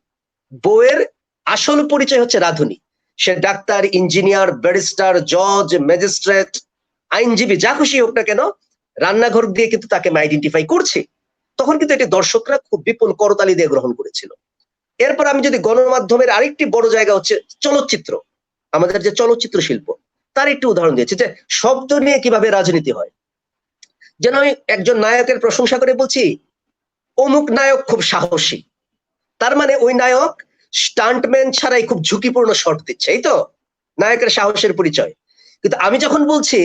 বউয়ের আসল পরিচয় হচ্ছে রাধুনী। সে ডাক্তার, ইঞ্জিনিয়ার, ব্যারিস্টার, জজ, ম্যাজিস্ট্রেট, আইনজীবী, যা খুশি হোক না কেন, রান্নাঘর দিয়ে কিন্তু তাকে আইডেন্টিফাই করছে। তখন কিন্তু এটি দর্শকরা খুব বিপুল করতালি দিয়ে গ্রহণ করেছিল। এরপর আমি যদি গণমাধ্যমের আরেকটি বড় জায়গা হচ্ছে চলচ্চিত্র, আমাদের যে চলচ্চিত্র শিল্প, তার একটি উদাহরণ দিয়েছি যে শব্দ নিয়ে কিভাবে রাজনীতি হয়। যেন আমি একজন নায়কের প্রশংসা করে বলছি অমুক নায়ক খুব সাহসী, তার মানে ওই নায়ক স্টান্টম্যান ছাড়াই খুব ঝুঁকিপূর্ণ শট দিচ্ছে, এই তো নায়কের সাহসের পরিচয়। কিন্তু আমি যখন বলছি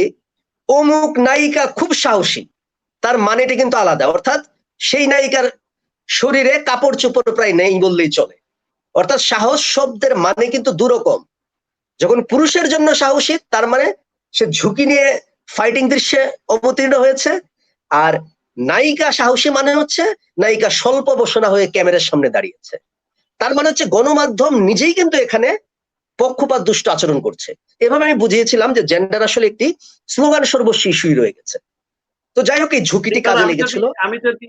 অমুক নায়িকা খুব সাহসী, তার মানেটা কিন্তু আলাদা। অর্থাৎ সেই নায়িকার শরীরে কাপড় চোপড় প্রায় নেই বললেই চলে। অর্থাৎ সাহস শব্দের মানে কিন্তু দুরকম। যখন পুরুষের জন্য সাহসী তার মানে সে ঝুঁকি নিয়ে ফাইটিং দৃশ্যে অবতীর্ণ হয়েছে, আর নায়িকা সাহসী মানে হচ্ছে নায়িকা স্বল্প বসনা হয়ে ক্যামেরার সামনে দাঁড়িয়েছে। তার মানে হচ্ছে গণমাধ্যম নিজেই কিন্তু এখানে পক্ষপাত দুষ্ট আচরণ করছে। এভাবে আমি বুঝিয়েছিলাম যে জেন্ডার আসলে একটি স্লোগান সর্বস্ব ইস্যুই রয়ে গেছে। তো যাই হোক এই ঝুঁকিটি কাজে লেগেছিল। আমি যদি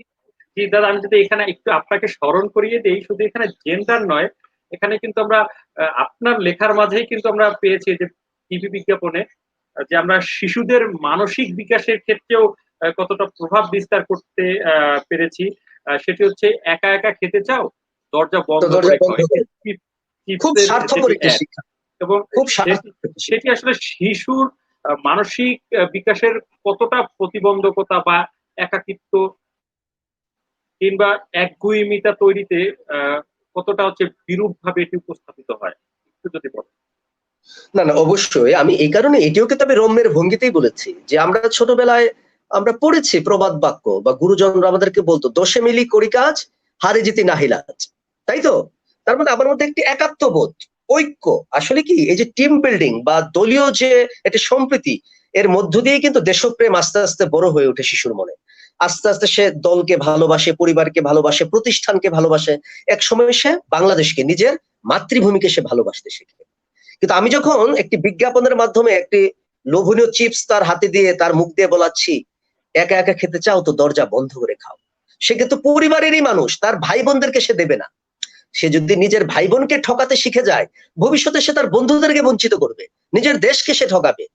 এখানে একটু আপনাকে স্মরণ করিয়ে দেই, শুধু এখানে জেন্ডার নয়, এখানে কিন্তু আমরা আপনার লেখার মাঝেই কিন্তু আমরা পেয়েছি যে টিভি বিজ্ঞাপনে যে আমরা শিশুদের মানসিক বিকাশের ক্ষেত্রেও কতটা প্রভাব বিস্তার করতে পেরেছি। সেটি হচ্ছে একা একা খেতে চাও, দরজা বন্ধ করে খুব স্বার্থপর একটি শিক্ষা, এবং সেটি আসলে শিশুর মানসিক বিকাশের কতটা প্রতিবন্ধকতা বা একাকিত্ব কিংবা একগুঁয়েমিতা তৈরিতে কতটা হচ্ছে বিরূপ ভাবে এটি উপস্থাপিত হয়, একটু যদি বলেন। না না, অবশ্যই আমি এই কারণে এটিও কিন্তু আমি রম্যের ভঙ্গিতেই বলেছি যে আমরা ছোটবেলায় আমরা পড়েছি প্রবাদ বাক্য, বা গুরুজনরা আমাদেরকে বলতো দোষে মিলি করি কাজ, হারে জিতি নাহিলাজ, তাই তো? তার মধ্যে আমার মধ্যে একটি একাত্মবোধ, ঐক্য, আসলে কি এই যে টিম বিল্ডিং বা দলীয় যে একটা সম্প্রীতি, এর মধ্য দিয়ে কিন্তু দেশপ্রেম আস্তে আস্তে বড় হয়ে ওঠে শিশুর মনে। আস্তে আস্তে সে দলকে ভালোবাসে, পরিবারকে ভালোবাসে, প্রতিষ্ঠানকে ভালোবাসে। এক সময় সে বাংলাদেশকে, নিজের মাতৃভূমিকে সে ভালোবাসতে শিখে। কিন্তু আমি যখন একটি বিজ্ঞাপনের মাধ্যমে একটি লোভনীয় চিপস তার হাতে দিয়ে তার মুখ দিয়ে বলাচ্ছি, একা একা খেতে চাও তো দরজা বন্ধ করে খাও, সে কিন্তু পরিবারেরই মানুষ, তার ভাই বোনদেরকে সে দেবে না। সে যদি নিজের ভাই বোনকে ঠকাতে শিখে যায়, ভবিষ্যতে সে তার বন্ধুদেরকে বঞ্চিত করবে, নিজের দেশকে সে ঠকাবে।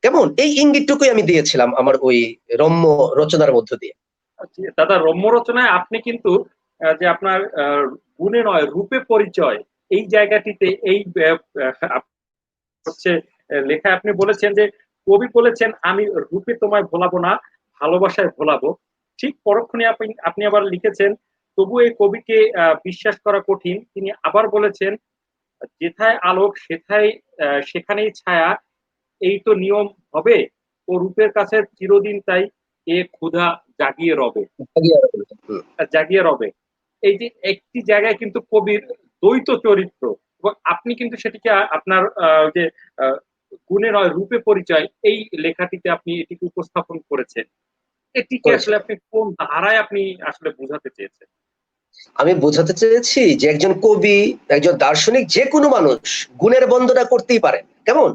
কেমন, এই ইঙ্গিতটুকুই আমি দিয়েছিলাম আমার ওই রম্য রচনার মধ্য দিয়ে। দাদা, রম্য রচনায় আপনি কিন্তু যে আপনার গুণে নয় রূপে পরিচয়, এই জায়গাটিতে এই হচ্ছে লেখায় আপনি বলেছেন যে, কবি বলেছেন আমি রূপে তোমায় ভোলাবো না, ভালোবাসায় ভোলাবো। ঠিক পরক্ষণে আপনি আপনি আবার লিখেছেন, তবু এই কবিকে বিশ্বাস করা কঠিন। তিনি আবার বলেছেন, যেথায় আলোক সেথায় সেখানেই ছায়া, এই তো নিয়ম হবে, ও রূপের কাছে চিরদিন তাই এ ক্ষুধা জাগিয়ে রবে। জাগিয়ে রবে, এই যে একটি জায়গায় কিন্তু কবির দ্বৈত চরিত্র, এবং আপনি কিন্তু সেটিকে আপনার যে গুণে নয় রূপে পরিচয় এই লেখাটিতে আপনি এটিকে উপস্থাপন করেছেন। এটিকে আসলে আপনি কোন ধারায় আপনি আসলে বোঝাতে চেয়েছেন? আমি বোঝাতে চেয়েছি যে একজন কবি, একজন দার্শনিক, যে কোনো মানুষ গুণের বন্দনা করতেই পারেন, কেমন,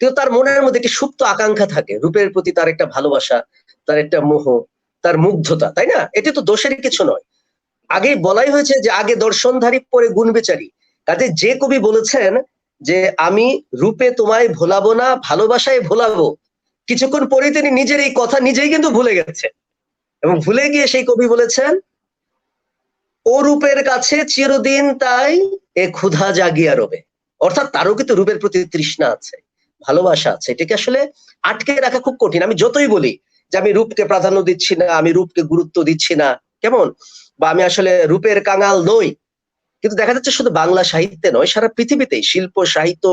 কিন্তু তার মনের মধ্যে একটি সুপ্ত আকাঙ্ক্ষা থাকে, রূপের প্রতি তার একটা ভালোবাসা, তার একটা মোহ, তার মুগ্ধতা, তাই না? এটি তো দোষের কিছু নয়। আগে বলাই হয়েছে যে আগে দর্শনধারী পরে গুণ বিচারী। কাজে যে কবি বলেছেন যে আমি রূপে তোমায় ভোলাবো না, ভালোবাসায় ভোলাবো, কিছুক্ষণ পরেই তিনি নিজের এই কথা নিজেই কিন্তু ভুলে গেছে, এবং ভুলে গিয়ে সেই কবি বলেছেন, ও রূপের কাছে চিরদিন তাই এ ক্ষুধা জাগিয়া রবে। অর্থাৎ তারও কিন্তু রূপের প্রতি তৃষ্ণা আছে, ভালোবাসা আছে। এটাকে আসলে আটকে রাখা খুব কঠিন। আমি যতই বলি যে আমি রূপকে প্রাধান্য দিচ্ছি না, আমি রূপকে গুরুত্ব দিচ্ছি না, কেমন, বা আমি আসলে রূপের কাঙাল নই, কিন্তু দেখা যাচ্ছে শুধু বাংলা সাহিত্যে নয়, সারা পৃথিবীতেই শিল্প সাহিত্য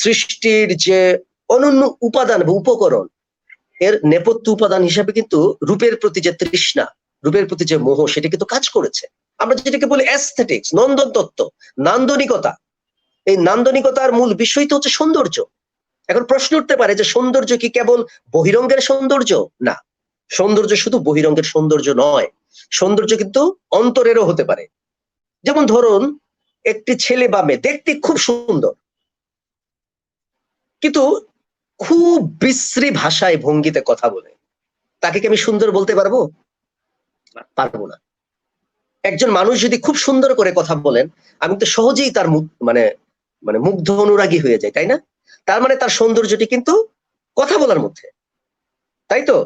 সৃষ্টির যে অনন্য উপাদান বা উপকরণ, এর নেপথ্য উপাদান হিসেবে কিন্তু রূপের প্রতি যে তৃষ্ণা, রূপের প্রতি যে মোহ, সেটা কিন্তু কাজ করেছে। আমরা যেটাকে বলি অ্যাস্থেটিক্স, নন্দন তত্ত্ব, নান্দনিকতা। এই নান্দনিকতার মূল বিষয় তো হচ্ছে সৌন্দর্য। এখন প্রশ্ন উঠতে পারে যে সৌন্দর্য কি কেবল বহিরঙ্গের সৌন্দর্য? না, সৌন্দর্য শুধু বহিরঙ্গের সৌন্দর্য নয়, সৌন্দর্য কিন্তু অন্তরেরও হতে পারে। যেমন ধরুন, একটি ছেলে বা মেয়ে দেখতে খুব সুন্দর, কিন্তু খুব বিশ্রী ভাষায় ভঙ্গিতে কথা বলে, তাকে কি আমি সুন্দর বলতে পারবো? পারবো না। একজন মানুষ যদি খুব সুন্দর করে কথা বলেন, আমি তো সহজেই তার মানে মানে মুগ্ধ অনুরাগী হয়ে যায়, তাই না? তার মানে তার সৌন্দর্যটি কিন্তু কথা বলার মধ্যে, তাই তো?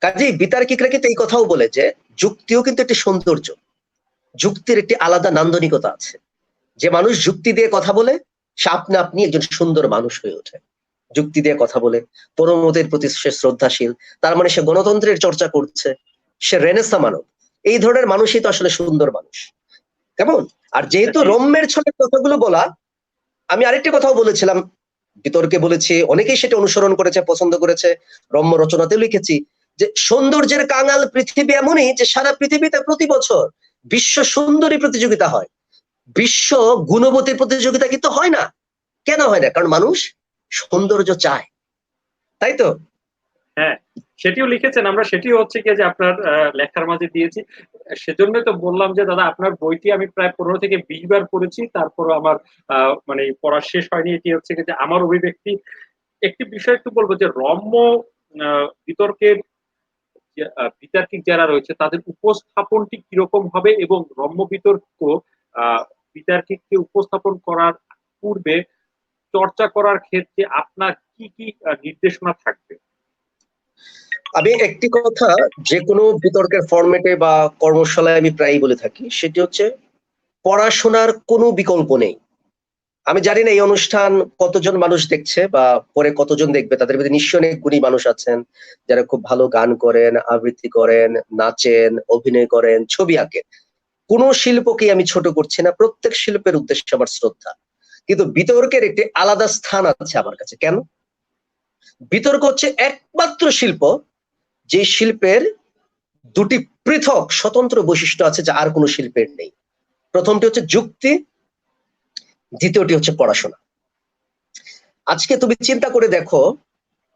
কাজেই বিতার্কিকরা কিন্তু এই কথাও বলে যে যুক্তিও কিন্তু একটি সৌন্দর্য, যুক্তির একটি আলাদা নান্দনিকতা আছে। যে মানুষ যুক্তি দিয়ে কথা বলে, সে আপনা আপনি একজন সুন্দর মানুষ হয়ে ওঠে। যুক্তি দিয়ে কথা বলে, পরমতের প্রতি সে শ্রদ্ধাশীল, তার মানে সে গণতন্ত্রের চর্চা করছে, সে রেনেসা মানব। এই ধরনের মানুষই তো আসলে সুন্দর মানুষ, কেমন? আর যেহেতু রম্যের ছলের কথাগুলো বলা, আমি আরেকটি কথাও বলেছিলাম, বিতর্কে বলেছি, অনেকেই সেটা অনুসরণ করেছে, পছন্দ করেছে, রম্য রচনাতেও লিখেছি যে সৌন্দর্যের কাঙাল পৃথিবী এমনই যে সারা পৃথিবীতে প্রতি বছর বিশ্ব সুন্দরী প্রতিযোগিতা হয়, বিশ্ব গুণবতী প্রতিযোগিতা কিন্তু হয় না। কেন হয় না? কারণ মানুষ সৌন্দর্য চায়, তাই তো? হ্যাঁ, সেটিও লিখেছেন, আমরা সেটিও হচ্ছে কি যে আপনার লেখার মাঝে দিয়েছি। সেজন্যই তো বললাম যে দাদা, আপনার বইটি আমি প্রায় 15 থেকে 20 বার পড়েছি, তারপরও আমার মানে পড়া শেষ হয়নি। এটি হচ্ছে কি যে আমার অভিব্যক্তি। একটি বিষয় একটু বলবো যে রম্য বিতর্কের বিতার্কিক যারা রয়েছে তাদের উপস্থাপনটি কিরকম হবে, এবং রম্য বিতর্ক বিতার্কিককে উপস্থাপন করার পূর্বে চর্চা করার ক্ষেত্রে আপনার কি কি নির্দেশনা থাকবে? আমি একটি কথা যে কোনো বিতর্কের ফরম্যাটে বা কর্মশালায় আমি প্রায়ই বলে থাকি, সেটি হচ্ছে পড়াশোনার কোনো বিকল্প নেই। আমি জানি না এই অনুষ্ঠান কতজন মানুষ দেখছে বা পরে কতজন দেখবে, তাদের মধ্যে নিশ্চয়ই অনেক গুণী মানুষ আছেন যারা খুব ভালো গান করেন, আবৃত্তি করেন, নাচেন, অভিনয় করেন, ছবি আঁকেন। কোন শিল্পকেই আমি ছোট করছি না, প্রত্যেক শিল্পের উদ্দেশ্যে আমার শ্রদ্ধা। কিন্তু বিতর্কের একটি আলাদা স্থান আছে আমার কাছে। কেন? বিতর্ক হচ্ছে একমাত্র শিল্প যে শিল্পের দুটি পৃথক স্বতন্ত্র বৈশিষ্ট্য আছে যা আর কোনো শিল্পের নেই। প্রথমটি হচ্ছে যুক্তি, দ্বিতীয়টি হচ্ছে পড়াশোনা। আজকে তুমি চিন্তা করে দেখো,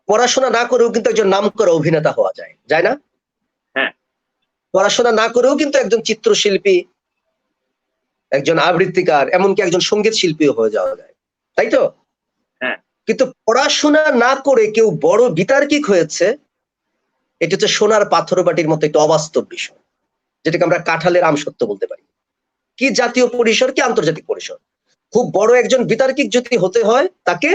পড়াশোনা না করেও কিন্তু একজন নামকরা অভিনেতা হওয়া যায়, যায় না? পড়াশোনা না করেও কিন্তু একজন চিত্রশিল্পী, একজন আবৃত্তিকার, এমনকি একজন সঙ্গীত শিল্পীও হয়ে যাওয়া যায়, তাই তো? হ্যাঁ। কিন্তু পড়াশোনা না করে কেউ বড় বিতার্কিক হয়েছে, এটা হচ্ছে সোনার পাথর বাটির মতো একটা অবাস্তব বিষয়, যেটাকে আমরা কাঁঠালের আমসত্ব বলতে পারি। কি জাতীয় পরিসর, কি আন্তর্জাতিক পরিসর। খুব বড় একজন বিতার্কিক যদি হতে হয়, তাকে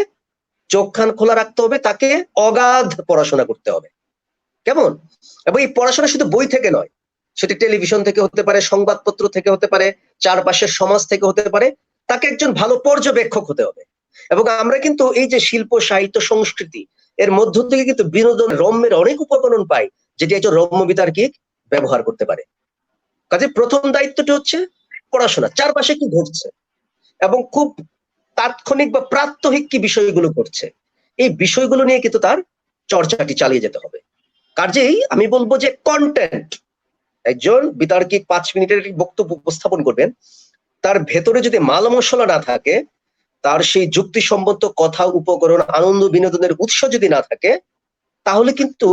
চোখ কান খোলা রাখতে হবে, তাকে অগাধ পড়াশোনা করতে হবে। কেমন? এবং এই পড়াশোনা শুধু বই থেকে নয়, সেটি টেলিভিশন থেকে হতে পারে, সংবাদপত্র থেকে হতে পারে, চারপাশের সমাজ থেকে হতে পারে। তাকে একজন ভালো পর্যবেক্ষক হতে হবে। এবং আমরা কিন্তু এই যে শিল্প, সাহিত্য, সংস্কৃতি, এর মধ্য থেকে কিন্তু বিনোদন, রম্যের অনেক উপকরণ পাই, যেটি একজন রম্য বিতার্কিক ব্যবহার করতে পারে। কাজে প্রথম দায়িত্বটি হচ্ছে পড়াশোনা, চারপাশে কি ঘটছে এবং খুব তাৎক্ষণিক বা প্রাত্যহিক কি বিষয়গুলো ঘটছে, এই বিষয়গুলো নিয়ে কিন্তু তার চর্চাটি চালিয়ে যেতে হবে। কাজেই আমি বলবো যে কন্টেন্ট, একজন বিতার্কিক 5 মিনিটের বক্তব্য উপস্থাপন করবেন, তার ভেতরে যদি মাল মশলা না থাকে, তার সেই যুক্তিসম্মত কথা, উপকরণ, আনন্দ বিনোদনের উৎস যদি না থাকে, তাহলে কিন্তু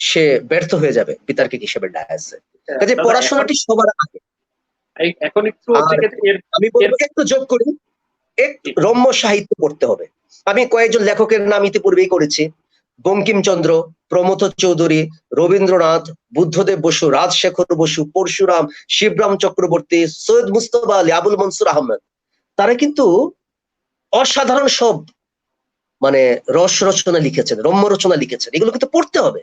সে ব্যর্থ হয়ে যাবে বিতার্কিক হিসেবে ডায়াসে। কাজে দাদা পড়াশোনাটি সবার আগে। এখন একটু আর এর আমি বলবো একটু যোগ করি, একটু রম্য সাহিত্য পড়তে হবে। আমি কয়েকজন লেখকের নাম ইতিপূর্বেই করেছি: বঙ্কিমচন্দ্র, প্রমথ চৌধুরী, রবীন্দ্রনাথ, বুদ্ধদেব বসু, রাজশেখর বসু, পরশুরাম, শিবরাম চক্রবর্তী, সৈয়দ মুস্তফা আলী, আবুল মনসুর আহমেদ। তারা কিন্তু অসাধারণ সব মানে রস রচনা লিখেছেন, রম্য রচনা লিখেছেন। এগুলো কিন্তু পড়তে হবে,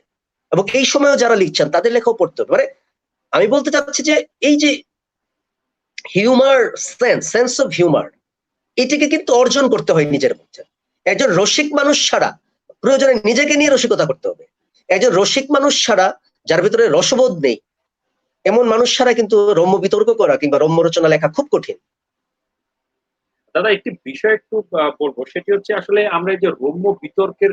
এবং এই সময়ও যারা লিখছেন তাদের লেখাও পড়তে হবে। মানে আমি বলতে চাচ্ছি যে এই যে হিউমার সেন্স অফ হিউমার, এটাকে কিন্তু অর্জন করতে হয় নিজের মধ্যে। একজন রসিক মানুষ ছাড়া, প্রয়োজনে নিজেকে নিয়ে রসিকতা করতে হবে। একজন রসিক মানুষ ছাড়া, যার ভিতরে রসবোধ নেই, এমন মানুষ ছাড়া কিন্তু রম্য বিতর্ক করা কিংবা রম্য রচনা লেখা খুব কঠিন। দাদা একটি বিষয় একটু বলবো, সেটি হচ্ছে আসলে আমরা এই যে রম্য বিতর্কের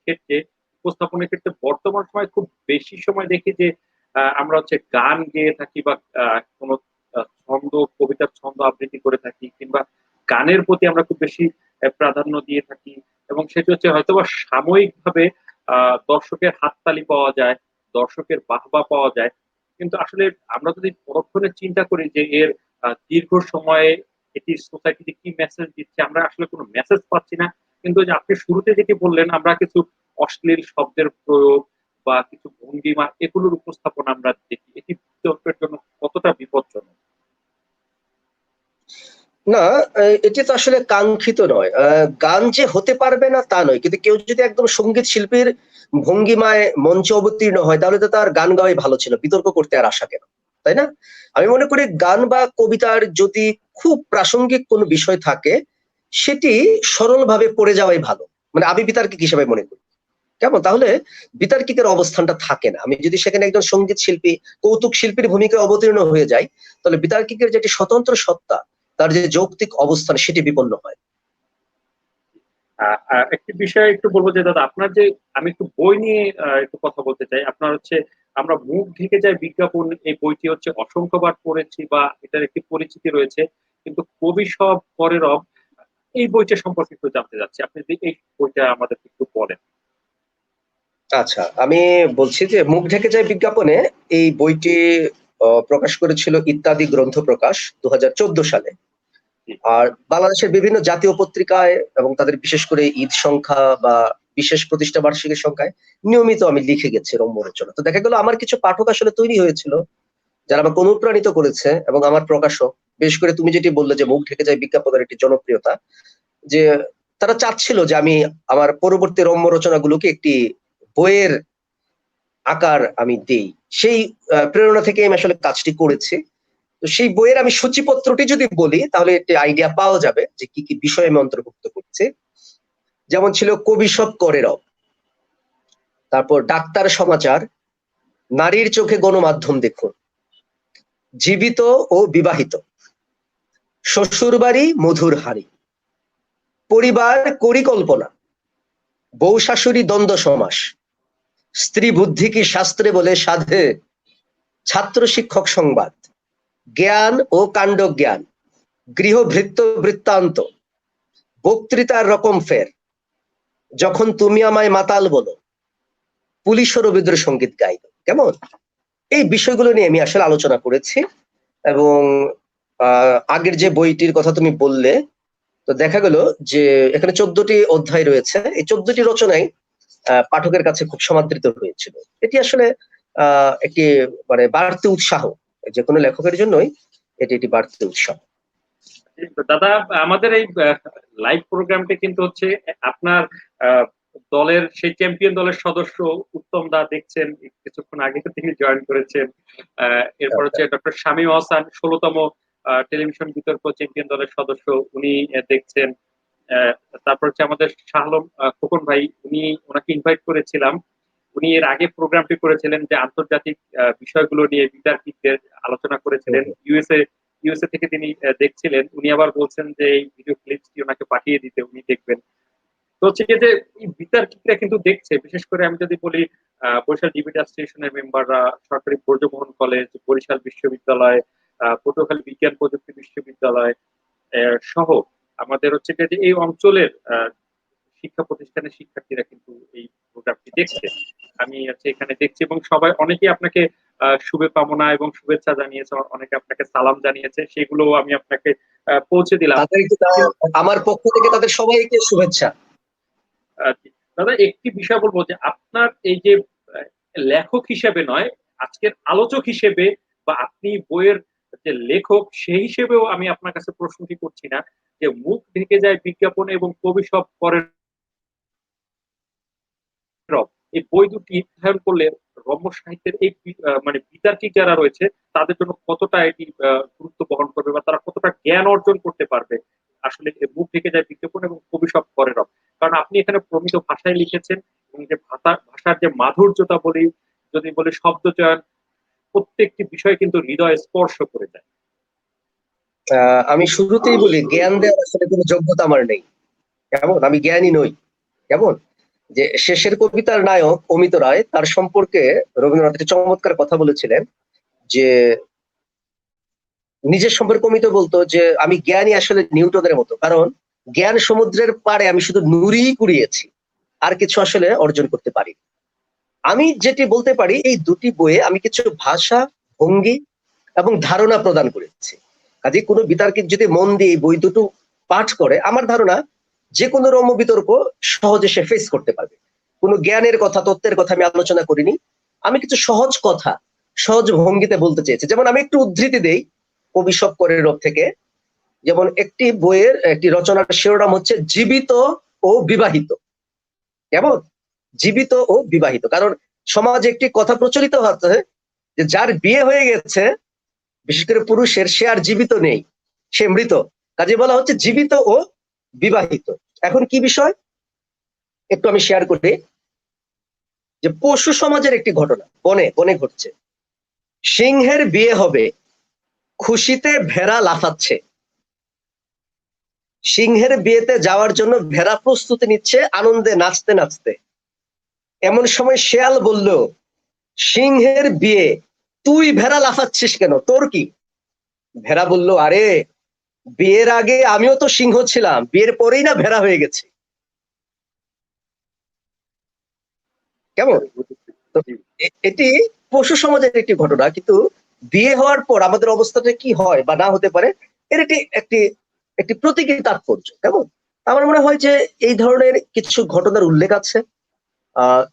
ক্ষেত্রে, উপস্থাপনের ক্ষেত্রে বর্তমান সময় খুব বেশি সময় দেখি যে আমরা হচ্ছে গান গেয়ে থাকি বা কোনো ছন্দ, কবিতার ছন্দ আবৃত্তি করে থাকি, কিংবা গানের প্রতি আমরা খুব বেশি প্রাধান্য দিয়ে থাকি, এবং সেটি হচ্ছে হয়তোবা সাময়িকভাবে দর্শকের হাততালি পাওয়া যায়, দর্শকের বাহবা পাওয়া যায়। কিন্তু আসলে আমরা যদি পরক্ষণে চিন্তা করি যে এর দীর্ঘ সময়ে এটি সোসাইটিতে কি মেসেজ দিচ্ছে, আমরা আসলে কোনো মেসেজ পাচ্ছি না। কিন্তু ওই যে আপনি শুরুতে যেটি বললেন, আমরা কিছু অশ্লীল শব্দের প্রয়োগ বা কিছু ভঙ্গিমা, এগুলোর উপস্থাপন আমরা দেখি, এটি বিতর্কের জন্য কতটা বিপজ্জনক? না, এটি তো আসলে কাঙ্ক্ষিত নয়। গান যে হতে পারবে না তা নয়, কিন্তু কেউ যদি একদম সঙ্গীত শিল্পীর ভঙ্গিমায় মঞ্চে অবতীর্ণ হয়, তাহলে তো তার গান গাওয়াই ভালো ছিল, বিতর্ক করতে আর আসা কেন, তাই না? আমি মনে করি গান বা কবিতার যদি খুব প্রাসঙ্গিক কোনো বিষয় থাকে, সেটি সরলভাবে পড়ে যাওয়াই ভালো। মানে আমি বিতার্কিক হিসেবে মনে করি। কেমন? তাহলে বিতার্কিকের অবস্থানটা থাকে না। আমি যদি সেখানে একজন সঙ্গীত শিল্পী, কৌতুক শিল্পীর ভূমিকায় অবতীর্ণ হয়ে যাই, তাহলে বিতার্কিকের যেটি স্বতন্ত্র সত্তা, তার যে যৌক্তিক অবস্থান, সেটি বিপন্ন হয়। একটি বিষয় একটু বলবো যে দাদা, আপনার যে, আমি একটু বই নিয়ে একটু কথা বলতে চাই। আপনার হচ্ছে আমরা মুখ ঢেকে যায় বিজ্ঞাপন, এই বইটি হচ্ছে অসংখ্যবার পড়েছি বা এটার একটি পরিচিতি রয়েছে। কিন্তু কবি সব পরে রব, এই বইটা সম্পর্কে একটু জানতে চাচ্ছি। আপনি যদি এই বইটা আমাদেরকে একটু বলেন। আচ্ছা, আমি বলছি যে মুখ ঢেকে যায় বিজ্ঞাপনে, এই বইটি প্রকাশ করেছিল ইত্যাদি গ্রন্থ প্রকাশ 2014 সালে। জি। আর বাংলাদেশের বিভিন্ন জাতীয় পত্রিকায় এবং তাদের বিশেষ করে ঈদ সংখ্যা বা বিশেষ প্রতিষ্ঠা বার্ষিকীর সংখ্যায় নিয়মিত আমি লিখে গেছি রম্য রচনা। তো দেখা গেল আমার কিছু পাঠক আসলে তৈরি হয়েছিল, যারা আমাকে অনুপ্রাণিত করেছে, এবং আমার প্রকাশক, বিশেষ করে তুমি যেটি বললে যে মুখ ঢেকে যায় বিজ্ঞাপনের একটি জনপ্রিয়তা, যে তারা চাচ্ছিল যে আমি আমার পরবর্তী রম্য রচনাগুলোকে একটি বইয়ের আকার আমি দেই। সেই প্রেরণা থেকে আমি আসলে কাজটি করেছি। তো সেই বইয়ের আমি সূচিপত্রটি যদি বলি, তাহলে একটি আইডিয়া পাওয়া যাবে যে কি কি বিষয় আমি অন্তর্ভুক্ত করছি। যেমন ছিল কবি সব করে রব, তারপর ডাক্তার সমাচার, নারীর চোখে গণমাধ্যম দেখুন, জীবিত ও বিবাহিত, শ্বশুরবাড়ি মধুর হাড়ি, পরিবার পরিকল্পনা, বউ শাশুড়ি দ্বন্দ্ব সমাস, স্ত্রী বুদ্ধি কি শাস্ত্রে বলে সাধে, ছাত্র শিক্ষক সংবাদ, জ্ঞান ও কাণ্ড জ্ঞান, গৃহভৃত্য বৃত্তান্ত, বক্তৃতার রকম ফের, যখন তুমি আমায় মাতাল বলো, পুলিশ ও রবীন্দ্রসঙ্গীত গাইল। কেমন? এই বিষয়গুলো নিয়ে আমি আসলে আলোচনা করেছি। এবং আগের যে বইটির কথা তুমি বললে, তো দেখা গেল যে এখানে 14টি অধ্যায় রয়েছে। এই 14টি রচনাই পাঠকের কাছে খুব সমাদৃত হয়েছিল। এটি আসলে একটি মানে বাড়তি উৎসাহ, যে কোনো লেখকের জন্যই এটি একটি বাড়তি উৎসাহ। দাদা, আমাদের এই লাইভ প্রোগ্রামটা কিন্তু হচ্ছে আপনার আহ, দলের সেই চ্যাম্পিয়ন দলের সদস্য উত্তম দা দেখছেন, কিছুক্ষণ আগে থেকে জয়েন করেছেন। এরপর হচ্ছে ডক্টর শামীম হাসান, 16তম টেলিভিশন বিতর্ক চ্যাম্পিয়ন দলের সদস্য, উনি দেখছেন। আহ, তারপর হচ্ছে আমাদের শাহ আলম খোকন ভাই, ওনাকে ইনভাইট করেছিলাম। উনি এর আগে প্রোগ্রামটি করেছিলেন যে আন্তর্জাতিক বিষয়গুলো নিয়ে বিতর্কিতদের আলোচনা করেছিলেন। ইউএসএ থেকে তিনি দেখছিলেন। উনি আবার বলছেন যে এই ভিডিও ক্লিপসটি ওনাকে পাঠিয়ে দিতে, উনি দেখবেন। তো হচ্ছে কি যে এই বিতর্কিতরা কিন্তু দেখছে। বিশেষ করে আমি যদি বলি, বরিশাল ডিবেট অ্যাসোসিয়েশনের মেম্বাররা, সরকারি ব্রজমোহন কলেজ, বরিশাল বিশ্ববিদ্যালয়, পটুয়াখালী বিজ্ঞান প্রযুক্তি বিশ্ববিদ্যালয় সহ আমাদের হচ্ছে কি যে এই অঞ্চলের শিক্ষা প্রতিষ্ঠানের শিক্ষার্থীরা কিন্তু এই প্রোগ্রামটি দেখছে। আমি হচ্ছে এখানে দেখছি, এবং সবাই অনেকেই আপনাকে শুভকামনা এবং শুভেচ্ছা জানিয়েছে, অনেকে আপনাকে সালাম জানিয়েছে, সেগুলো আমি আপনাকে পৌঁছে দিলাম। তাদেরকে আমার পক্ষ থেকে তাদের সবাইকে শুভেচ্ছা। দাদা, একটি বিষয় বলবো যে আপনার এই যে লেখক হিসেবে নয়, আজকের আলোচক হিসেবে বা আপনি বইয়ের যে লেখক সেই হিসেবেও আমি আপনার কাছে প্রশ্নটি করছি না, যে মুখ ঢেকে যায় বিজ্ঞাপনে এবং কবি সব পরের রব, এই বই দুটি অধ্যয়ন করলে রম্য সাহিত্যের এই মানে বিতার্কিক যারা রয়েছে তাদের জন্য কতটা এটি গুরুত্ব বহন করবে, বা তারা কতটা জ্ঞান অর্জন করতে পারবে আসলে মুখ থেকে যায় বিজ্ঞাপন এবং কবি সব করে রব। কারণ আপনি এখানে প্রমিত ভাষায় লিখেছেন, এবং যে ভাষার যে মাধুর্যতা বলি, যদি বলি শব্দ চয়ন, প্রত্যেকটি বিষয় কিন্তু হৃদয় স্পর্শ করে যায়। আমি শুরুতেই বলি, জ্ঞান দেওয়ার আসলে কোনো যোগ্যতা আমার নেই। কেমন, আমি জ্ঞানী নই। কেমন, যে শেষের কবিতার নায়ক অমিত রায়, তার সম্পর্কে রবীন্দ্রনাথ একটা চমৎকার কথা বলেছিলেন, যে নিজের সম্পর্কে অমিত বলতো যে আমি জ্ঞানী আসলে নিউটনের মতো, কারণ জ্ঞান সমুদ্রের পাড়ে আমি শুধু নুড়িই কুড়িয়েছি, আর কিছু আসলে অর্জন করতে পারি। আমি যেটি বলতে পারি, এই দুটি বইয়ে আমি কিছু ভাষা, ভঙ্গি এবং ধারণা প্রদান করেছি। কাজে কোনো বিতার্কিক যদি মন দিয়ে এই বই দুটো পাঠ করে, আমার ধারণা যে কোনো রম্য বিতর্ক সহজে সে ফেস করতে পারবে। কোনো জ্ঞানের কথা, তত্ত্বের কথা আমি আলোচনা করিনি। আমি কিছু সহজ কথা সহজ ভঙ্গিতে বলতে চেয়েছি। যেমন আমি একটু উদ্ধৃতি দেই অভিশপ করে রব থেকে। যেমন একটি বইয়ের একটি রচনার শিরোনাম হচ্ছে জীবিত ও বিবাহিত। কেমন, জীবিত ও বিবাহিত, কারণ সমাজে একটি কথা প্রচলিত হচ্ছে যে যার বিয়ে হয়ে গেছে, বিশেষ করে পুরুষের, সে আর জীবিত নেই, সে মৃত। কাজে বলা হচ্ছে জীবিত ও বিবাহিত। এখন কি বিষয় একটু আমি শেয়ার করি, যে পশু সমাজের একটি ঘটনা বনে বনে ঘটছে। সিংহের বিয়ে হবে, খুশিতে ভেড়া লাফাচ্ছে। সিংহের বিয়েতে যাওয়ার জন্য ভেড়া প্রস্তুতি নিচ্ছে আনন্দে নাচতে নাচতে। এমন সময় শেয়াল বলল, সিংহের বিয়ে, তুই ভেড়া লাফাচ্ছিস কেন, তোর কি? ভেড়া বলল, আরে বিয়ের আগে আমিও তো সিংহ ছিলাম, বিয়ের পরেই না ভেড়া হয়ে গেছে। কেমন, তো এটি পশু সমাজের একটি ঘটনা, কিন্তু বিয়ে হওয়ার পর আমাদের অবস্থাটা কি হয় বা না হতে পারে, এর একটি একটি একটি প্রতীকী তাৎপর্য। কেমন, আমার মনে হয় যে এই ধরনের কিছু ঘটনার উল্লেখ আছে।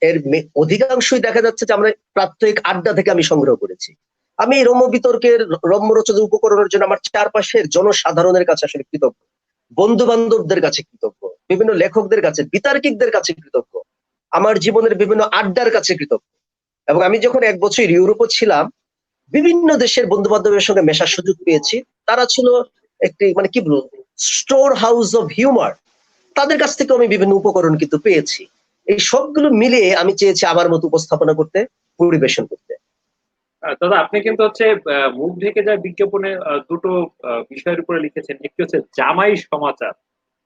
এর অধিকাংশই দেখা যাচ্ছে যে আমরা প্রাত্যহিক আড্ডা থেকে আমি সংগ্রহ করেছি। আমি এই রম্য বিতর্কের, রম্য রচনার উপকরণের জন্য আমার চারপাশের জনসাধারণের কাছে আসলে কৃতজ্ঞ, বন্ধু বান্ধবদের কাছে কৃতজ্ঞ, বিভিন্ন লেখকদের কাছে, বিতার্কিকদের কাছে কৃতজ্ঞ, আমার জীবনের বিভিন্ন আড্ডার কাছে কৃতজ্ঞ। এবং আমি যখন 1 বছর ইউরোপে ছিলাম, বিভিন্ন দেশের বন্ধু বান্ধবের সঙ্গে মেশার সুযোগ পেয়েছি। তারা ছিল একটি মানে কি বলবো, স্টোর হাউস অফ হিউমার। তাদের কাছ থেকে আমি বিভিন্ন উপকরণ কিন্তু পেয়েছি। এই সবগুলো মিলিয়ে আমি চেয়েছি আমার মতো উপস্থাপনা করতে, পরিবেশন করতে। দাদা, আপনি কিন্তু হচ্ছে মুখ ঢেকে যায় বিজ্ঞাপনে দুটো বিষয়ের উপরে লিখেছেন। একটি হচ্ছে জামাই সমাচার,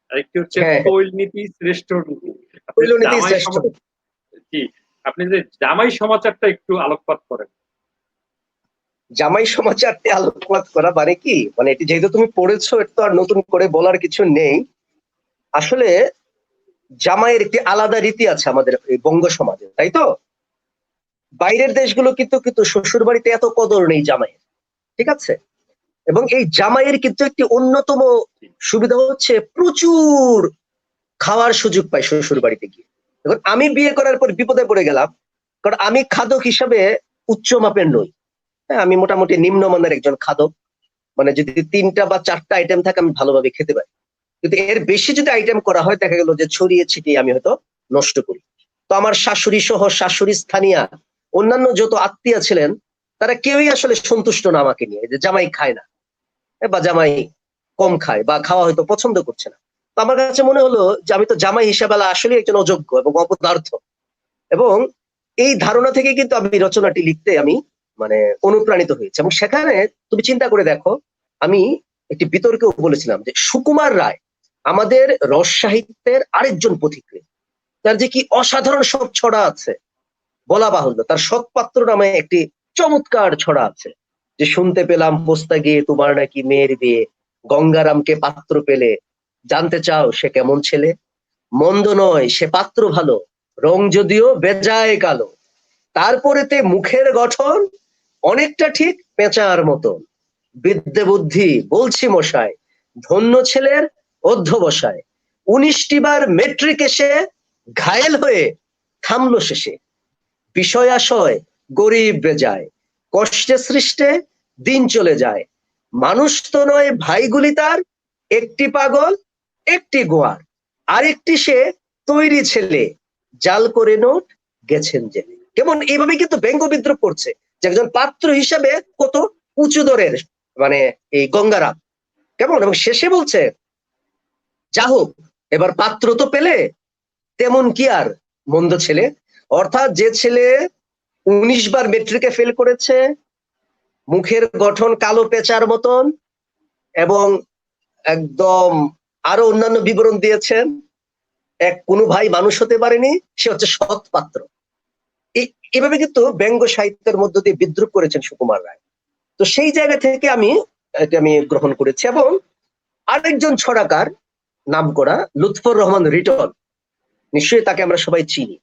আর একটি হচ্ছে হ্যাঁ, হ্যাঁ, তৈল নীতি শ্রেষ্ঠ নীতি। আপনি পরিণতি জামাই শ্রেষ্ঠ। সমাচার, জি, আপনি যে জামাই সমাচারটা একটু আলোকপাত করেন। জামাই সমাচারটি আলোকপাত করা মানে কি, মানে এটি যেহেতু তুমি পড়েছো, এটা তো আর নতুন করে বলার কিছু নেই। আসলে জামাইয়ের একটি আলাদা রীতি আছে আমাদের এই বঙ্গ সমাজে, তাই তো? বাইরের দেশগুলো কিন্তু শ্বশুর বাড়িতে এত কদর নেই জামাইয়ের, ঠিক আছে? এবং এই জামাইয়ের কিন্তু একটি অন্যতম সুবিধা হচ্ছে প্রচুর খাওয়ার সুযোগ পাই শ্বশুর বাড়িতে গিয়ে। এখন আমি বিয়ে করার পর বিপদে পড়ে গেলাম, কারণ আমি খাদক হিসাবে উচ্চ মাপের নই। হ্যাঁ, আমি মোটামুটি নিম্নমানের একজন খাদক। মানে যদি ৩টা বা ৪টা আইটেম থাকে আমি ভালোভাবে খেতে পারি, কিন্তু এর বেশি যদি আইটেম করা হয় দেখা গেল যে ছড়িয়ে ছিটিয়ে আমি হয়তো নষ্ট করি। তো আমার শাশুড়ি সহ শাশুড়ি স্থানীয় অন্যান্য যত আত্মীয় ছিলেন তারা কেউই আসলে সন্তুষ্ট না আমাকে নিয়ে, যে জামাই খায় না বা জামাই কম খায় বা খাওয়া হয়তো পছন্দ করছে না। তো আমার কাছে মনে হলো যে আমি তো জামাই হিসাবে আসলে একজন অযোগ্য এবং অপদার্থ। এবং এই ধারণা থেকে কিন্তু আমি রচনাটি লিখতে আমি মানে অনুপ্রাণিত হয়েছি। এবং সেখানে তুমি চিন্তা করে দেখো, আমি একটি বিতর্কেও বলেছিলাম যে সুকুমার রায় আমাদের রস সাহিত্যের আরেকজন পথিকৃৎ। তার যে কি অসাধারণ সব ছড়া আছে বলা বাহুল্য। তার সৎপাত্র নামে একটি চমৎকার ছড়া আছে, যে শুনতে পেলাম পোস্তা গিয়ে তোমার নাকি মেয়ের বিয়ে, গঙ্গারামকে পাত্র পেলে, জানতে চাও সে কেমন ছেলে, মন্দ নয় সে পাত্র ভালো, রং যদিও বেজায় কালো, তারপরেতে মুখের গঠন অনেকটা ঠিক পেঁচার মতন, বিদ্যে বুদ্ধি বলছি মশাই, ধন্য ছেলের অধ্যবসায়, ১৯টি বার মেট্রিক এসে ঘায়েল হয়ে থামলো শেষে, বিষয় আশয় গরিব বেজায়, কষ্টে সৃষ্টে দিন চলে যায়, মানুষ তো নয় ভাইগুলি তার, একটি পাগল একটি গোয়ার, আরেকটি সে তৈরি ছেলে, জাল করে নোট গেছেন জেলে। কেমন এইভাবে কিন্তু ব্যঙ্গ বিদ্রুপ করছে যে একজন পাত্র হিসাবে কত উঁচু দরের মানে এই গঙ্গারাম কেমন। এবং শেষে বলছে যা হোক এবার পাত্র তো পেলে, তেমন কি আর মন্দ ছেলে। অর্থাৎ যে ছেলে ১৯ বার মেট্রিকে ফেল করেছে, মুখের গঠন কালো পেঁচার মতন এবং একদম আরো অন্যান্য বিবরণ দিয়েছেন, কোনো ভাই মানুষ হতে পারেনি, সে হচ্ছে সৎ পাত্র। এভাবে কিন্তু ব্যঙ্গ সাহিত্যের মধ্য দিয়ে বিদ্রুপ করেছেন সুকুমার রায়। তো সেই জায়গা থেকে এটা আমি গ্রহণ করেছি। এবং আরেকজন ছড়াকার নাম করা লুৎফর রহমান রিটন, নিশ্চয়ই তাকে আমরা সবাই চিনি।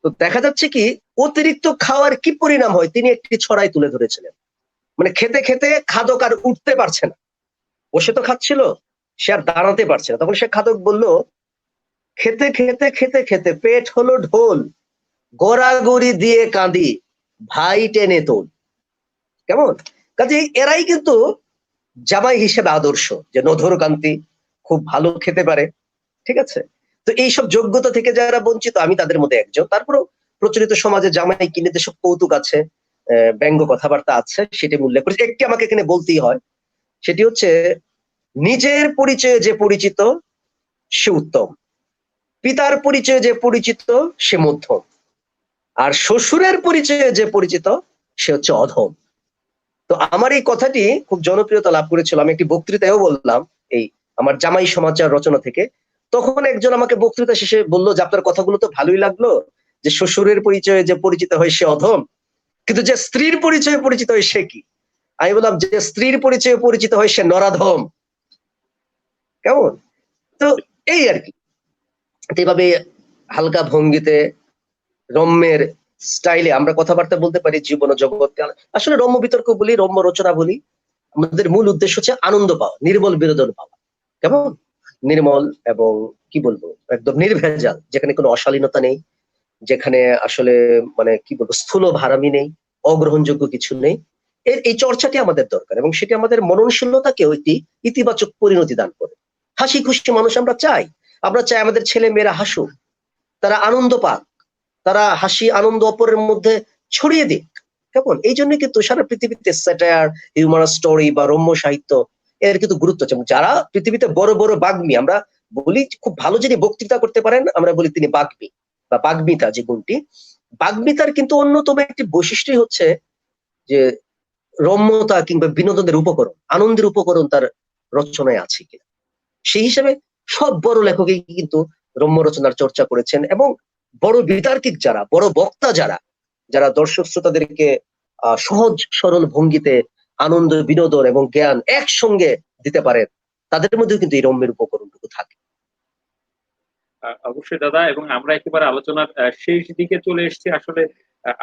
তো দেখা যাচ্ছে কি অতিরিক্ত খাওয়ার কি পরিণাম হয় তিনি একটি ছড়াই তুলে ধরেছিলেন। মানে খেতে খেতে খাদক আর উঠতে পারছে না, বসে তো খাচ্ছিল, সে আর দাঁড়াতে পারছে না। তখন সে খাদক বলল, খেতে খেতে খেতে খেতে পেট হলো ঢোল, গড়াগড়ি দিয়ে কাঁদি ভাই টেনে তোল। কেমন কাজে এরাই কিন্তু জামাই হিসেবে আদর্শ, যে নধরকান্তি খুব ভালো খেতে পারে, ঠিক আছে? তো এইসব যোগ্যতা থেকে যারা বঞ্চিত আমি তাদের মধ্যে একজন। তারপরেও প্রচলিত সমাজে জামাই কিনে যেসব কৌতুক আছে, ব্যঙ্গ কথাবার্তা আছে, সেটি উল্লেখ করেছে। একটি আমাকে এখানে বলতেই হয়, সেটি হচ্ছে নিজের পরিচয়ে যে পরিচিত সে উত্তম, পিতার পরিচয়ে যে পরিচিত সে মধ্যম, আর শ্বশুরের পরিচয়ে যে পরিচিত সে হচ্ছে অধম। তো আমার এই কথাটি খুব জনপ্রিয়তা লাভ করেছিল। আমি একটি বক্তৃতায়ও বললাম এই আমার জামাই সমাচার রচনা থেকে। তখন একজন আমাকে বক্তৃতা শেষে বলল যে আপনার কথাগুলো তো ভালোই লাগলো, যে শ্বশুরের পরিচয়ে যে পরিচিত হয় সে অধম, কিন্তু যে স্ত্রীর পরিচয়ে পরিচিত হয় সে কি? আমি বললাম যে স্ত্রীর পরিচয়ে পরিচিত হয় সে নরাধম। কেমন? তো এই আর কি। এভাবে হালকা ভঙ্গিতে রম্যের স্টাইলে আমরা কথাবার্তা বলতে পারি জীবন ও জগৎকে। আসলে রম্য বিতর্ক বলি, রম্য রচনা বলি, আমাদের মূল উদ্দেশ্য হচ্ছে আনন্দ পাওয়া, নির্মল বিনোদন পাওয়া। কেমন? নির্মল এবং কি বলবো একদম নির্ভেজাল, যেখানে কোনো অশালীনতা নেই, যেখানে আসলে মানে কি বলবো স্থূল ভারামি নেই, অগ্রহণযোগ্য কিছু নেই। এই চর্চাটি আমাদের দরকার এবং সেটি আমাদের মননশীলতাকেও একটি ইতিবাচক পরিণতি দান করে। হাসি খুশি মানুষ আমরা চাই। আমরা চাই আমাদের ছেলে মেয়েরা হাসুক, তারা আনন্দ পাক, তারা হাসি আনন্দ অপরের মধ্যে ছড়িয়ে দিক। কেমন? এই জন্য কিন্তু সারা পৃথিবীতে স্যাটায়ার, হিউমারাস স্টোরি বা রম্য সাহিত্য এর কিন্তু গুরুত্ব আছে। এবং যারা পৃথিবীতে বড় বড় বাগ্মী, আমরা বলি খুব ভালো যিনি বক্তৃতা করতে পারেন আমরা বলি তিনি বাগ্মী বা বাগ্মিতা, যে গুণটি বাগ্মিতার কিন্তু অন্যতম একটি বৈশিষ্ট্যই হচ্ছে যে রম্যতা কিংবা বিনোদনের উপকরণ, আনন্দের উপকরণ তার রচনায় আছে কিনা। সেই হিসেবে সব বড় লেখকই কিন্তু রম্য রচনার চর্চা করেছেন। এবং বড় বিতার্কিক যারা, বড় বক্তা যারা, যারা দর্শক শ্রোতাদেরকে সহজ সরল ভঙ্গিতে আনন্দ বিনোদন এবং জ্ঞান একসঙ্গে দিতে পারেন, তাদের মধ্যেও কিন্তু এই রম্যের উপকরণটুকু থাকে। অবশ্যই দাদা, এবং আমরা একেবারে আলোচনার শেষ দিকে চলে এসেছি। আসলে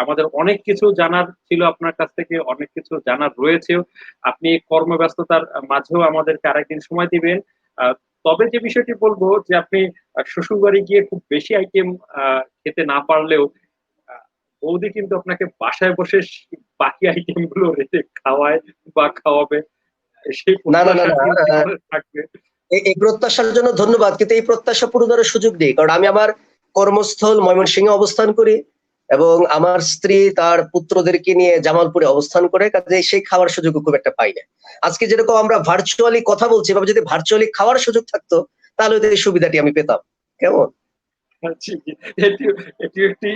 আমাদের অনেক কিছু জানার ছিল আপনার কাছ থেকে, অনেক কিছু জানার রয়েছেও। আপনি কর্মব্যস্ততার মাঝেও আমাদেরকে আরেকদিন সময় দিবেন। আহ, তবে যে বিষয়টি বলবো যে আপনি শ্বশুরবাড়ি গিয়ে খুব বেশি আইটেম খেতে না পারলেও আহ, বৌদি কিন্তু আপনাকে বাসায় বসে বাকি আইটেম গুলো রেখে খাওয়ায় বা খাওয়াবে, সেই না না না প্রত্যাশা না কিন্তু আমাদের থাকবে। এই প্রত্যাশার জন্য ধন্যবাদ, কিন্তু এই প্রত্যাশা পূরণের সুযোগ নেই, কারণ আমি আমার কর্মস্থল ময়মনসিংহে অবস্থান করি এবং আমার স্ত্রী তার পুত্রদেরকে নিয়ে জামালপুরে অবস্থান করে, কাজে সেই খাওয়ার সুযোগ খুব একটা পাই না। আজকে যেরকম আমরা ভার্চুয়ালি কথা বলছি, এভাবে যদি ভার্চুয়ালি খাওয়ার সুযোগ থাকতো তাহলে হয়তো এই সুবিধাটি আমি পেতাম। কেমন? জি, এটি এটি একটি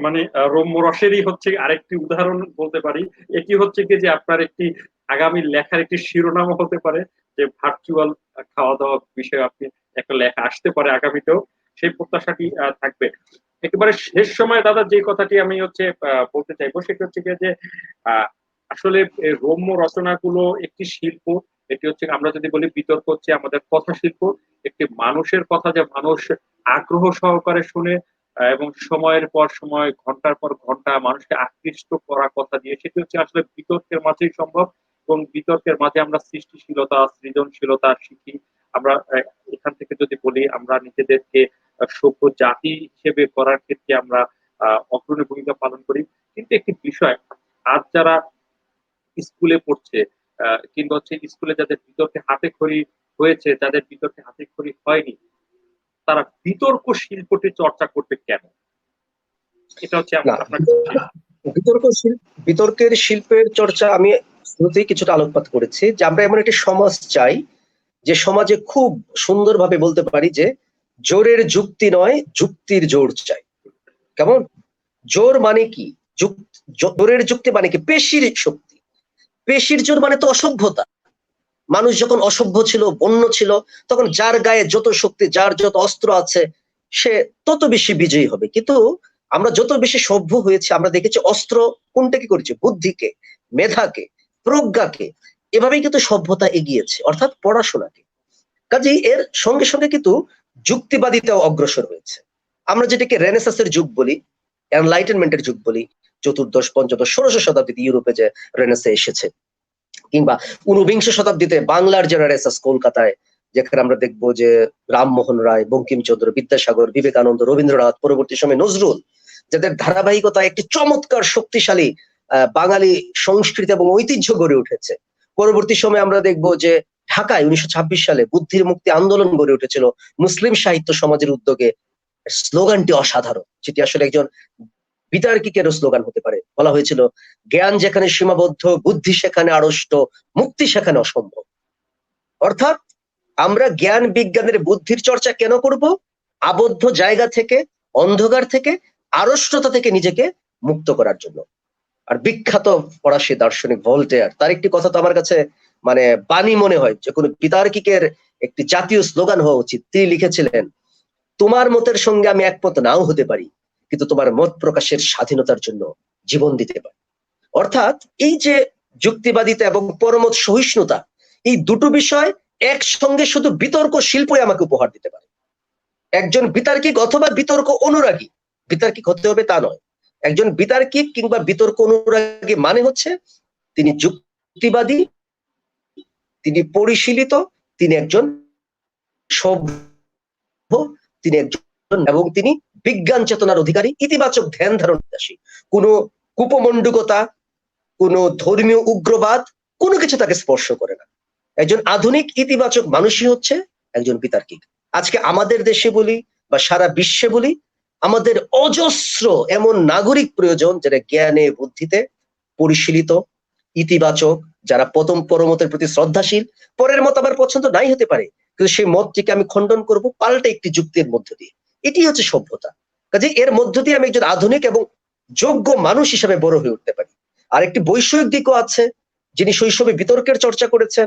মানে রম্য রসেরই হচ্ছে আরেকটি উদাহরণ বলতে পারি। এটি হচ্ছে কি যে আপনার একটি আগামী লেখার একটি শিরোনামও হতে পারে, যে ভার্চুয়াল খাওয়া দাওয়া বিষয়ে আপনি একটা লেখা আসতে পারে আগামীতেও, সেই প্রত্যাশাটি থাকবে। একেবারে শেষ সময় দাদা যে কথাটি আমি হচ্ছে বলতে চাইবো সেটা হচ্ছে কি যে আহ, আসলে রম্য রচনাগুলো একটি শিল্প। এটি হচ্ছে আমরা যদি বলি বিতর্ক হচ্ছে আমাদের কথা শিল্প, একটি মানুষের কথা যে মানুষ আগ্রহ সহকারে শুনে এবং সময়ের পর সময় ঘন্টার পর ঘন্টা মানুষকে আকৃষ্ট করা কথা দিয়ে, সেটি হচ্ছে আসলে বিতর্কের মাঝেই সম্ভব। এবং বিতর্কের মাঝে আমরা সৃষ্টিশীলতা সৃজনশীলতা শিখি। আমরা এখান থেকে যদি বলি আমরা নিজেদেরকে সভ্য জাতি হিসেবে করার ক্ষেত্রে আমরা অগ্রণী ভূমিকা পালন করি। কিন্তু একটি বিষয়, আজ যারা স্কুলে পড়ছে কিংবা হচ্ছে স্কুলে যাদের বিতর্কে হাতে খড়ি হয়েছে, যাদের বিতর্কে হাতে খড়ি হয়নি, তারা বিতর্ক শিল্পটি চর্চা করবে কেন? এটা হচ্ছে না, আপনার কাছে শেষ। বিতর্কের শিল্পের চর্চা আমি শুরুতেই কিছুটা আলোকপাত করেছি, যে আমরা এমন একটি সমাজ চাই যে সমাজে খুব সুন্দরভাবে বলতে পারি যে জোরের যুক্তি নয়, যুক্তির জোর চাই। কেমন? জোর মানে কি? জোরের যুক্তি মানে কি? পেশির শক্তি। পেশির জোর মানে তো অসভ্যতা। মানুষ যখন অসভ্য ছিল, বন্য ছিল, তখন যার গায়ে যত শক্তি, যার যত অস্ত্র আছে, সে তত বেশি বিজয়ী হবে। কিন্তু আমরা যত বেশি সভ্য হয়েছি, আমরা দেখেছি অস্ত্র কোনটাকে করেছে? বুদ্ধিকে, মেধাকে, প্রজ্ঞাকে। এভাবেই কিন্তু সভ্যতা এগিয়েছে, অর্থাৎ পড়াশোনাকে। কাজেই এর সঙ্গে সঙ্গে কিন্তু যুক্তিবাদিতাও অগ্রসর হয়েছে। আমরা যেটাকে রেনেসাসের যুগ বলি, এনলাইটেনমেন্টের যুগ বলি, চতুর্দশ পঞ্চদশ ষোড়শ শতাব্দীতে ইউরোপে যে রেনেসা এসেছে, কিংবা ঊনবিংশ শতাব্দীতে বাংলার যে রেনেসাস কলকাতায়, যেখানে আমরা দেখবো যে রামমোহন রায়, বঙ্কিমচন্দ্র, বিদ্যাসাগর, বিবেকানন্দ, রবীন্দ্রনাথ, পরবর্তী সময়ে নজরুল, যাদের ধারাবাহিকতা একটি চমৎকার শক্তিশালী বাঙালি সংস্কৃতি এবং ঐতিহ্য গড়ে উঠেছে। পরবর্তী সময়ে আমরা দেখবো যে ঢাকায় 1926 সালে বুদ্ধির মুক্তি আন্দোলন গড়ে উঠেছিল মুসলিম সাহিত্য সমাজের উদ্যোগে। স্লোগানটি অসাধারণ, যেটি আসলে একজন বিতার্কিকেরও স্লোগান হতে পারে। বলা হয়েছিল, জ্ঞান যেখানে সীমাবদ্ধ, বুদ্ধি সেখানে আড়ষ্ট, মুক্তি সেখানে অসম্ভব। অর্থাৎ আমরা জ্ঞান বিজ্ঞানের বুদ্ধির চর্চা কেন করব? আবদ্ধ জায়গা থেকে, অন্ধকার থেকে, আড়ষ্টতা থেকে নিজেকে মুক্ত করার জন্য। আর বিখ্যাত ফরাসি দার্শনিক ভলটেয়ার, তার একটি কথা তো আমার কাছে মানে বাণী মনে হয়, যে কোনো বিতার্কিকের একটি জাতীয় স্লোগান হওয়া উচিত। তিনি লিখেছিলেন, তোমার মতের সঙ্গে আমি একমত নাও হতে পারি, কিন্তু তোমার মত প্রকাশের স্বাধীনতার জন্য জীবন দিতে পারি। অর্থাৎ এই যে যুক্তিবাদিতা এবং পরমত সহিষ্ণুতা, এই দুটো বিষয় একসঙ্গে শুধু বিতর্ক শিল্পই আমাকে উপহার দিতে পারে। একজন বিতার্কিক অথবা বিতর্ক অনুরাগী, বিতার্কিক হতে হবে তা নয়। একজন বিতার্কিক কিংবা বিতর্ক অনুরাগী মানে হচ্ছে তিনি যুক্তিবাদী, তিনি পরিশীলিত, তিনি একজন সভ্য, তিনি একজন এবং তিনি বিজ্ঞান চেতনার অধিকারী, ইতিবাচক ধ্যান ধারণ বিশ্বাসী। কোনো কুপমণ্ডুকতা, কোনো ধর্মীয় উগ্রবাদ, কোনো কিছু তাকে স্পর্শ করে না। একজন আধুনিক ইতিবাচক মানুষই হচ্ছে একজন বিতার্কিক। আজকে আমাদের দেশে বলি বা সারা বিশ্বে বলি, আমাদের অজস্র এমন নাগরিক প্রয়োজন যারা জ্ঞানে বুদ্ধিতে পরিশীলিত, ইতিবাচক, যারা প্রথম পরমতের প্রতি শ্রদ্ধাশীল। পরের মত আমার পছন্দ নাই হতে পারে, কিন্তু সেই মতটিকে আমি খণ্ডন করব পাল্টা একটি যুক্তির মধ্য দিয়ে। এটি হচ্ছে সভ্যতা। কাজে এর মধ্য দিয়ে আমি একজন আধুনিক এবং যোগ্য মানুষ হিসেবে বড় হয়ে উঠতে পারি। আর একটি বৈষয়িক দিকও আছে। যিনি শৈশবে বিতর্কের চর্চা করেছেন,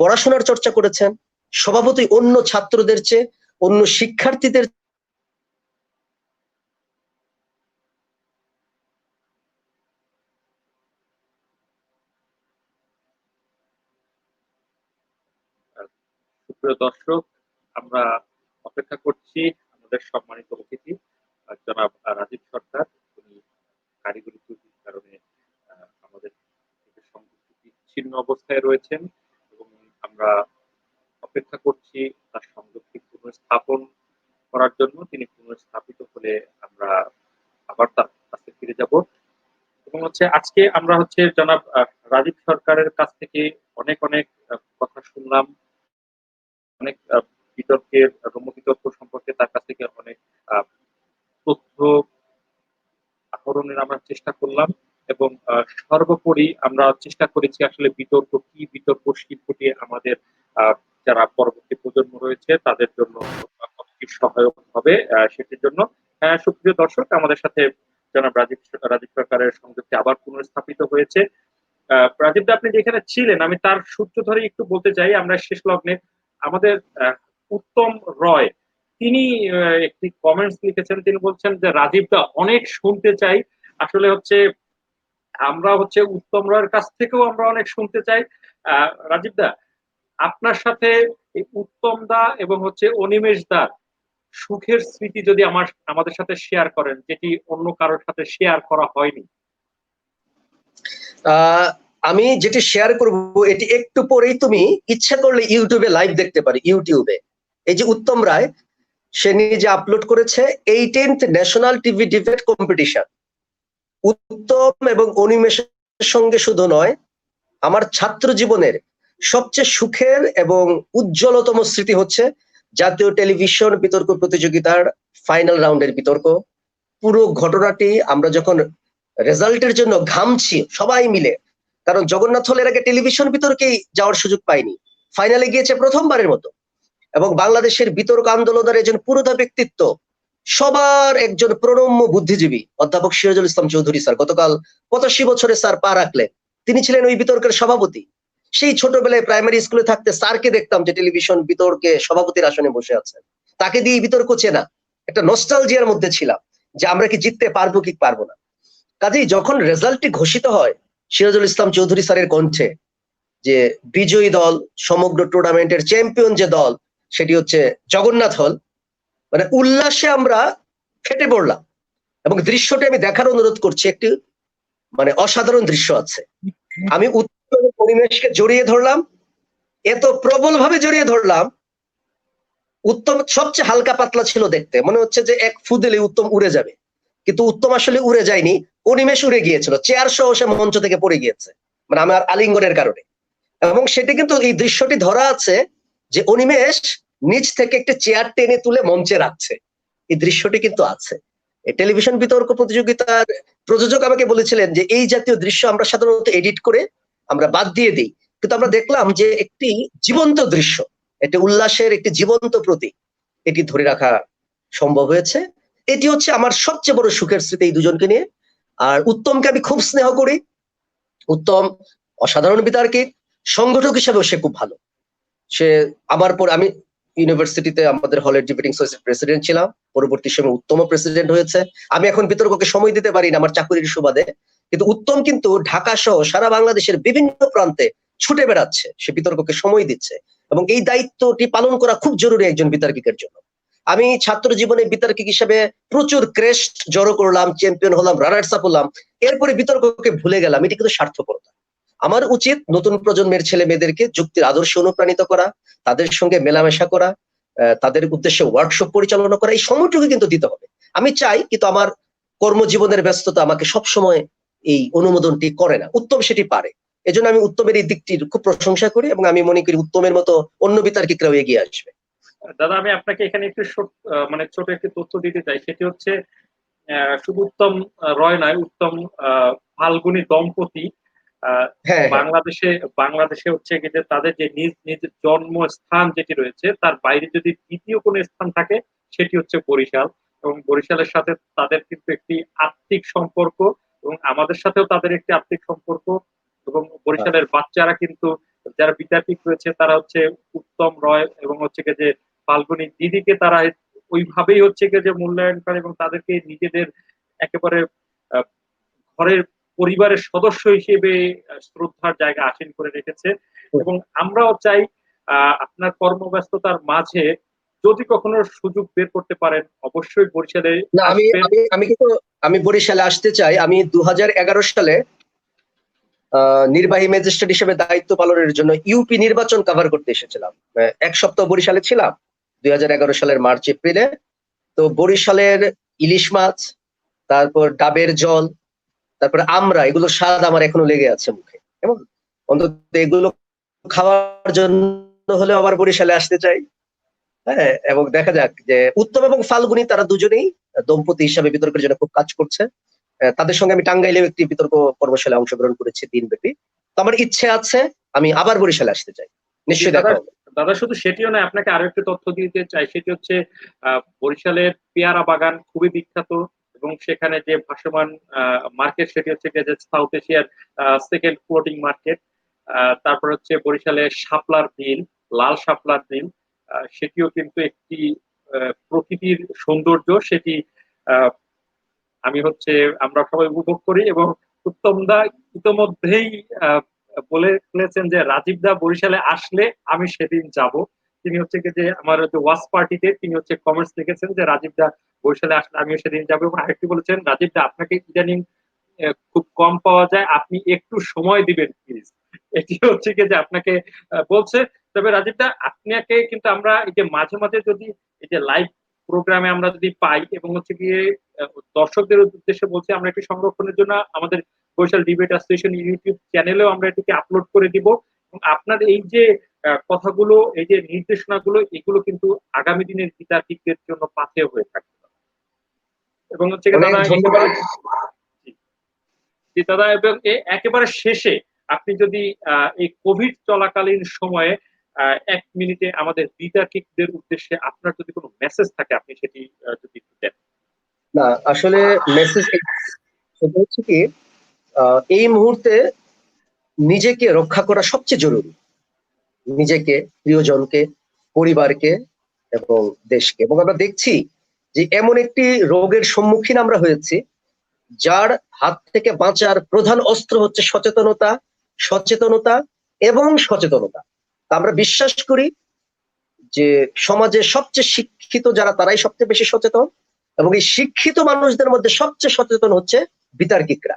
পড়াশোনার চর্চা করেছেন, স্বভাবতই অন্য ছাত্রদের চেয়ে, অন্য শিক্ষার্থীদের সুপ্রিয় দর্শক, আমরা অপেক্ষা করছি আমাদের সম্মানিত অতিথি জনাব রাজীব সরকার, উনি কারিগরি ত্রুটির কারণে আমাদের থেকে সংযুক্তি বিচ্ছিন্ন অবস্থায় রয়েছেন এবং আমরা অপেক্ষা করছি তার সংযোগটি পুনঃস্থাপন করার জন্য। তিনি পুনঃস্থাপিত হলে আমরা আবার তার কাছে ফিরে যাব। এবং আজকে আমরা জনাব রাজীব সরকারের কাছ থেকে অনেক অনেক কথা শুনলাম, অনেক বিতর্কের বিতর্ক সম্পর্কে তার কাছ থেকে অনেক তথ্য আহরণের আমরা চেষ্টা করলাম এবং সর্বোপরি আমরা চেষ্টা করেছি আসলে বিতর্ক কি, বিতর্ক শিল্পটি আমাদের যারা পরবর্তী প্রজন্ম রয়েছে তাদের জন্য কতটি সহায়ক হবে সেটির জন্য। সুপ্রিয় দর্শক, আমাদের সাথে জনাব রাজীব সরকারের সংযুক্তি আবার পুনঃস্থাপিত হয়েছে। রাজীব দা, আপনি যেখানে ছিলেন আমি তার সূত্র ধরে একটু বলতে চাই। আমরা শেষ লগ্নে আমাদের উত্তম রয় তিনি একটি কমেন্টস লিখেছেন। তিনি বলছেন যে রাজীব দা অনেক শুনতে চাই, আসলে আমরা উত্তম রয়ের কাছ থেকেও আমরা অনেক শুনতে চাই। রাজীব দা, আপনার সাথে এই উত্তম দা এবং অনিমেষ দা সুখের স্মৃতি যদি আমাদের সাথে শেয়ার করেন, যেটি অন্য কারোর সাথে শেয়ার করা হয়নি। আমি যেটি শেয়ার করব এটি একটু পরেই তুমি ইচ্ছা করলে ইউটিউবে লাইভ দেখতে পারি। ইউটিউবে এই যে উত্তম রায় সে নিজে আপলোড করেছে 18th national TV debate competition. Uttam এবং অনিমেষের সঙ্গে শুধু নয়, আমার ছাত্র জীবনের সবচেয়ে সুখের এবং উজ্জ্বলতম স্মৃতি হচ্ছে জাতীয় টেলিভিশন বিতর্ক প্রতিযোগিতার ফাইনাল রাউন্ডের বিতর্ক। পুরো ঘটনাটি আমরা যখন রেজাল্টের জন্য ঘামছি সবাই মিলে, কারণ জগন্নাথ হলের আগে টেলিভিশন বিতর্কেই যাওয়ার সুযোগ পাইনি, ফাইনালে গিয়েছে প্রথমবারের মতো। এবং বাংলাদেশের বিতর্ক আন্দোলনের একজন পুরোধা ব্যক্তিত্ব, সবার একজন প্রণম্য বুদ্ধিজীবী অধ্যাপক সিরাজুল ইসলাম চৌধুরী স্যার গতকাল 85 বছরে স্যার পা রাখলেন। তিনি ছিলেন ওই বিতর্কের সভাপতি। সেই ছোটবেলায় প্রাইমারি স্কুলে থাকতে স্যারকে দেখতাম যে টেলিভিশন বিতর্কে সভাপতির আসনে বসে আছেন, তাকে দিয়ে বিতর্ক চেনা, একটা নস্টালজিয়ার মধ্যে ছিলাম যে আমরা কি জিততে পারবো কি পারবো না। কাজেই যখন রেজাল্টটি ঘোষিত হয় সিরাজুল ইসলাম চৌধুরী স্যারের কণ্ঠে যে বিজয়ী দল, সমগ্র টুর্নামেন্টের চ্যাম্পিয়ন যে দল সেটি হচ্ছে জগন্নাথ হল, মানে উল্লাসে আমরা ফেটে পড়লাম। এবং দৃশ্যটি আমি দেখার অনুরোধ করছি, একটি মানে অসাধারণ দৃশ্য আছে। আমি উত্তম পরিবেশকে জড়িয়ে ধরলাম, এত প্রবল ভাবে জড়িয়ে ধরলাম, উত্তম সবচেয়ে হালকা পাতলা ছিল দেখতে, মনে হচ্ছে যে এক ফু দিলে উত্তম উড়ে যাবে, কিন্তু উত্তম আসলে উড়ে যায়নি, অনিমেষ উড়ে গিয়েছিল, চেয়ার সহ সে মঞ্চ থেকে পড়ে গিয়েছে, মানে আমার আলিঙ্গনের কারণে। এবং সেটি কিন্তু এই দৃশ্যটি ধরা আছে যে অনিমেষ নিচ থেকে একটি চেয়ার টেনে তুলে মঞ্চে রাখছে, এই দৃশ্যটি কিন্তু আছে। এই টেলিভিশন বিতর্ক প্রতিযোগিতার প্রযোজক আমাকে বলেছিলেন যে এই জাতীয় দৃশ্য আমরা সাধারণত এডিট করে আমরা বাদ দিয়ে দিই, কিন্তু আমরা দেখলাম যে একটি জীবন্ত দৃশ্য, একটি উল্লাসের একটি জীবন্ত প্রতীক, এটি ধরে রাখা সম্ভব হয়েছে। এটি হচ্ছে আমার সবচেয়ে বড় সুখের স্মৃতি এই দুজনকে নিয়ে। আর উত্তমকে আমি খুব স্নেহ করি। উত্তম অসাধারণ বিতার্কিক, সংগঠক হিসেবেও সে খুব ভালো। সে আমার পর আমি ইউনিভার্সিটিতে আমাদের হলের ডিবেটিং সোসাইটির প্রেসিডেন্ট ছিলাম, পরবর্তী সময় উত্তম প্রেসিডেন্ট হয়েছে। আমি এখন বিতর্ককে সময় দিতে পারি না আমার চাকরির সুবাদে, কিন্তু উত্তম কিন্তু ঢাকা সহ সারা বাংলাদেশের বিভিন্ন প্রান্তে ছুটে বেড়াচ্ছে, সে বিতর্ককে সময় দিচ্ছে এবং এই দায়িত্বটি পালন করা খুব জরুরি একজন বিতার্কিকের জন্য। আমি ছাত্র জীবনে বিতার্কিক হিসেবে প্রচুর ক্রেস্ট জড়ো করলাম, চ্যাম্পিয়ন হলাম, রানার্স আপ হলাম, এরপরে বিতর্ককে ভুলে গেলাম, এটি কিন্তু স্বার্থপরতা। আমার উচিত নতুন প্রজন্মের ছেলে মেয়েদেরকে যুক্তির আদর্শে অনুপ্রাণিত করা, তাদের সঙ্গে মেলামেশা করা, তাদের উদ্দেশ্যে ওয়ার্কশপ পরিচালনা করা, এই সময়টুকু কিন্তু দিতে হবে। আমি চাই, কিন্তু আমার কর্মজীবনের ব্যস্ততা আমাকে সবসময় এই অনুমোদনটি করে না। উত্তম সেটি পারে, এজন্য আমি উত্তমের এই দিকটির খুব প্রশংসা করি এবং আমি মনে করি উত্তমের মতো অন্য বিতার্কিকরাও এগিয়ে আসবে। দাদা, আমি আপনাকে এখানে একটু ছোট একটি তথ্য দিতে চাই। সেটি হচ্ছে শুধু উত্তম রয় নয়, উত্তম ফাল্গুনী দম্পতি হ্যাঁ, হ্যাঁ। বাংলাদেশে বাংলাদেশে যে তাদের যে নিজ নিজ জন্মস্থান যেটি রয়েছে তার বাইরে যদি দ্বিতীয় কোনো স্থান থাকে সেটি হচ্ছে বরিশাল। এবং বরিশালের সাথে তাদের কিন্তু একটি আত্মিক সম্পর্ক এবং আমাদের সাথেও তাদের একটি আত্মিক সম্পর্ক। এবং বরিশালের বাচ্চারা কিন্তু যারা বিদ্যার্থী রয়েছে তারা উত্তম রয় এবং যে ফাল্গুনী দিদিকে তারা ওইভাবেই যে মূল্যায়ন করে এবং তাদেরকে নিজেদের একেবারে ঘরের পরিবারের সদস্য হিসেবে শ্রদ্ধার জায়গা আসীন করে রেখেছে। এবং আমরাও চাই আপনার কর্মব্যস্ততার মাঝে যদি কখনো সুযোগ বের করতে পারেন অবশ্যই বরিশালে না, আমি আসবেন। আমি আমি কিন্তু আমি বরিশালে আসতে চাই। আমি 2011 সালে নির্বাহী ম্যাজিস্ট্রেট হিসেবে দায়িত্ব পালনের জন্য ইউপি নির্বাচন কভার করতে এসেছিলাম। এক সপ্তাহ বরিশালে ছিলাম 2011 সালের মার্চ এপ্রিলে। তো বরিশালের ইলিশ মাছ, তারপর ডাবের জল, তারপরে এগুলো স্বাদ আমার এখনো লেগে আছে মুখে। এবং অন্তত এগুলো খাওয়ার জন্য হলে আবার বরিশালে আসতে চাই। হ্যাঁ, এবং দেখা যাক যে উত্তম এবং ফাল্গুনী তারা দুজনেই দম্পতি হিসাবে বিতর্কের জন্য খুব কাজ করছে। তাদের সঙ্গে আমি টাঙ্গাইলেও একটি বিতর্ক কর্মশালায় অংশগ্রহণ করেছি দিনব্যাপী। তো আমার ইচ্ছে আছে আমি আবার বরিশালে আসতে চাই, জি নিশ্চয়ই দাদা, দেখা হবে। দাদা শুধু সেটিও নয়, আপনাকে আরো একটি তথ্য দিতে চাই, সেটি হচ্ছে বরিশালের পেয়ারা বাগান খুবই বিখ্যাত এবং সেখানে যে ভাসমান মার্কেট সেটি হচ্ছে গিয়ে যে সাউথ এশিয়ার সেকেন্ড ফ্লোটিং মার্কেট। তারপর হচ্ছে বরিশালের শাপলার বিল, লাল শাপলার বিল, সেটিও কিন্তু একটি প্রকৃতির সৌন্দর্য, সেটি আহ, আমি হচ্ছে আমরা সবাই উপভোগ করি। এবং উত্তম দা ইতোমধ্যেই আহ, বলে ফেলেছেন যে রাজীব দা বরিশালে আসলে আমি সেদিন যাব। তিনি হচ্ছে কি যে আমার যে ওয়াচ পার্টিতে তিনি হচ্ছে কমেন্টস লিখেছেন যে রাজীব দা বরিশালে আসলে আমিও সেদিন যাবো। এবং আরেকটি বলেছেন রাজীব দা আপনাকে ইদানিং খুব কম পাওয়া যায়, আপনি একটু সময় দিবেন প্লিজ। এটি হচ্ছে কি যে আপনাকে বলছে। তবে রাজীব দা আপনাকে কিন্তু আমরা এই যে মাঝে মাঝে যদি এই যে লাইভ প্রোগ্রামে আমরা যদি পাই এবং হচ্ছে গিয়ে দর্শকদের উদ্দেশ্যে বলছি, আমরা একটি সংরক্ষণের জন্য আমাদের বরিশাল ডিবেট অ্যাসোসিয়েশন ইউটিউব চ্যানেলেও আমরা এটিকে আপলোড করে দিব। এবং আপনার এই যে কথাগুলো, এই যে নির্দেশনাগুলো, এগুলো কিন্তু আগামী দিনের বিতার্কিকদের জন্য পাথেয় হয়ে থাকবে। এবং হচ্ছে গিয়ে অনেক দাদা ধন্যবাদ। একেবারে জি দাদা, এবং একেবারে শেষে আপনি যদি এই কোভিড চলাকালীন সময়ে 1 মিনিটে আমাদের বিতার্কিকদের উদ্দেশ্যে আপনার যদি কোনো মেসেজ থাকে আপনি সেটি যদি একটু দেন। না, আসলে মেসেজ সেটা হচ্ছে কি, এই মুহূর্তে নিজেকে রক্ষা করা সবচেয়ে জরুরি। নিজেকে, প্রিয়জনকে, পরিবারকে এবং দেশকে। এবং আমরা দেখছি যে এমন একটি রোগের সম্মুখীন আমরা হয়েছি যার হাত থেকে বাঁচার প্রধান অস্ত্র হচ্ছে সচেতনতা, সচেতনতা এবং সচেতনতা। তা আমরা বিশ্বাস করি যে সমাজে সবচেয়ে শিক্ষিত যারা তারাই সবচেয়ে বেশি সচেতন, এবং এই শিক্ষিত মানুষদের মধ্যে সবচেয়ে সচেতন হচ্ছে বিতার্কিকরা।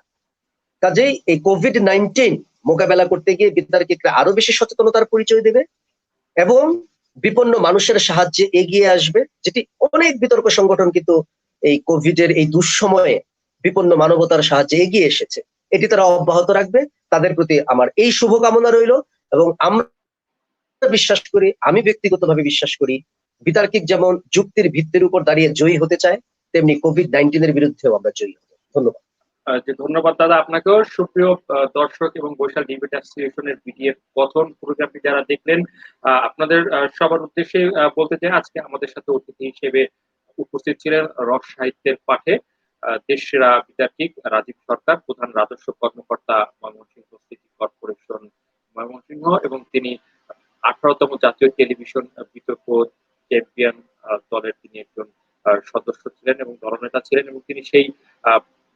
কাজেই এই কোভিড-19 মোকাবেলা করতে গিয়ে বিতার্কিকরা আরো বেশি সচেতনতার পরিচয় দেবে এবং বিপন্ন মানুষের সাহায্যে এগিয়ে আসবে, যেটি অনেক বিতর্ক সংগঠন কিন্তু এই কোভিডের এই দুঃসময়ে বিপন্ন মানবতার সাহায্যে এগিয়ে এসেছে। এটি তারা অব্যাহত রাখবে। তাদের প্রতি আমার এই শুভকামনা রইল। এবং আমরা বিশ্বাস করি, আমি ব্যক্তিগতভাবে বিশ্বাস করি, বিতার্কিক যেমন যুক্তির ভিত্তির উপর দাঁড়িয়ে জয়ী হতে চায়, তেমনি কোভিড-19 বিরুদ্ধেও আমরা জয়ী হব। ধন্যবাদ। যে ধন্যবাদ দাদা আপনাকেও। সুপ্রিয় দর্শক এবং বৈশাল ডিবেট অ্যাসোসিয়েশনের বিডিএফ কথন প্রোগ্রামটি যারা দেখলেন, আপনাদের সবার উদ্দেশ্যে বলতে চাই আজকে আমাদের সাথে অতিথি হিসেবে উপস্থিত ছিলেন রস সাহিত্যের পাঠে দেশসেরা বিতার্কিক রাজীব সরকার, প্রধান রাজস্ব কর্মকর্তা ময়মনসিংহ সিটি কর্পোরেশন ময়মনসিংহ, এবং তিনি 18তম জাতীয় টেলিভিশন বিতর্ক চ্যাম্পিয়ন দলের তিনি একজন সদস্য ছিলেন এবং দলনেতা ছিলেন, এবং তিনি সেই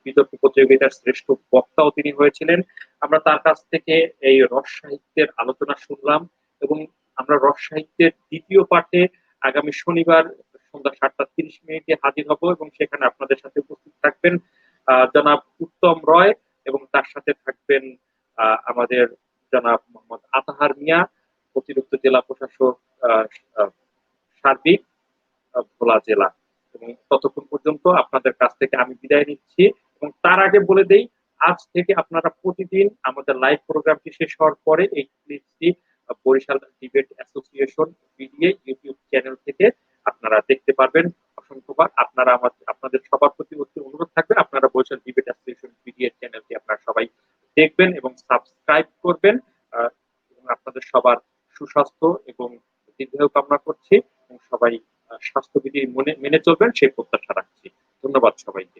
বিতর্ক প্রতিযোগিতার শ্রেষ্ঠ বক্তাও তিনি হয়েছিলেন। আমরা তার কাছ থেকে এই রস সাহিত্যের আলোচনা শুনলাম এবং আমরা রস সাহিত্যের দ্বিতীয় পাঠে আগামী শনিবার সন্ধ্যা 7টা 30 মিনিটে হাজির হব এবং সেখানে আপনাদের সাথে উপস্থিত থাকবেন জনাব উত্তম রয় এবং তার সাথে থাকবেন আমাদের জনাব মোহাম্মদ আতাহার মিয়া, অতিরিক্ত জেলা প্রশাসক সার্বিক ভোলা জেলা। এবং ততক্ষণ পর্যন্ত আপনাদের কাছ থেকে আমি বিদায় নিচ্ছি। এবং তার আগে বলে দেই, আজ থেকে আপনারা প্রতিদিন আমাদের লাইভ প্রোগ্রামটি শেষ হওয়ার পরে এই ক্লিপটি Barishal debate association BDA YouTube channel থেকে আপনারা দেখতে পারবেন। অসংখ্যবার আপনারা আপনাদের সবার প্রতি অনুরোধ থাকবে আপনারা বরিশাল ডিবেট অ্যাসোসিয়েশন বিডিএ চ্যানেলটি আপনারা সবাই দেখবেন এবং সাবস্ক্রাইব করবেন। এবং আপনাদের সবার সুস্বাস্থ্য এবং দীর্ঘায়ু কামনা করছি এবং সবাই স্বাস্থ্যবিধি মেনে চলবেন সেই প্রত্যাশা রাখছি। ধন্যবাদ সবাইকে।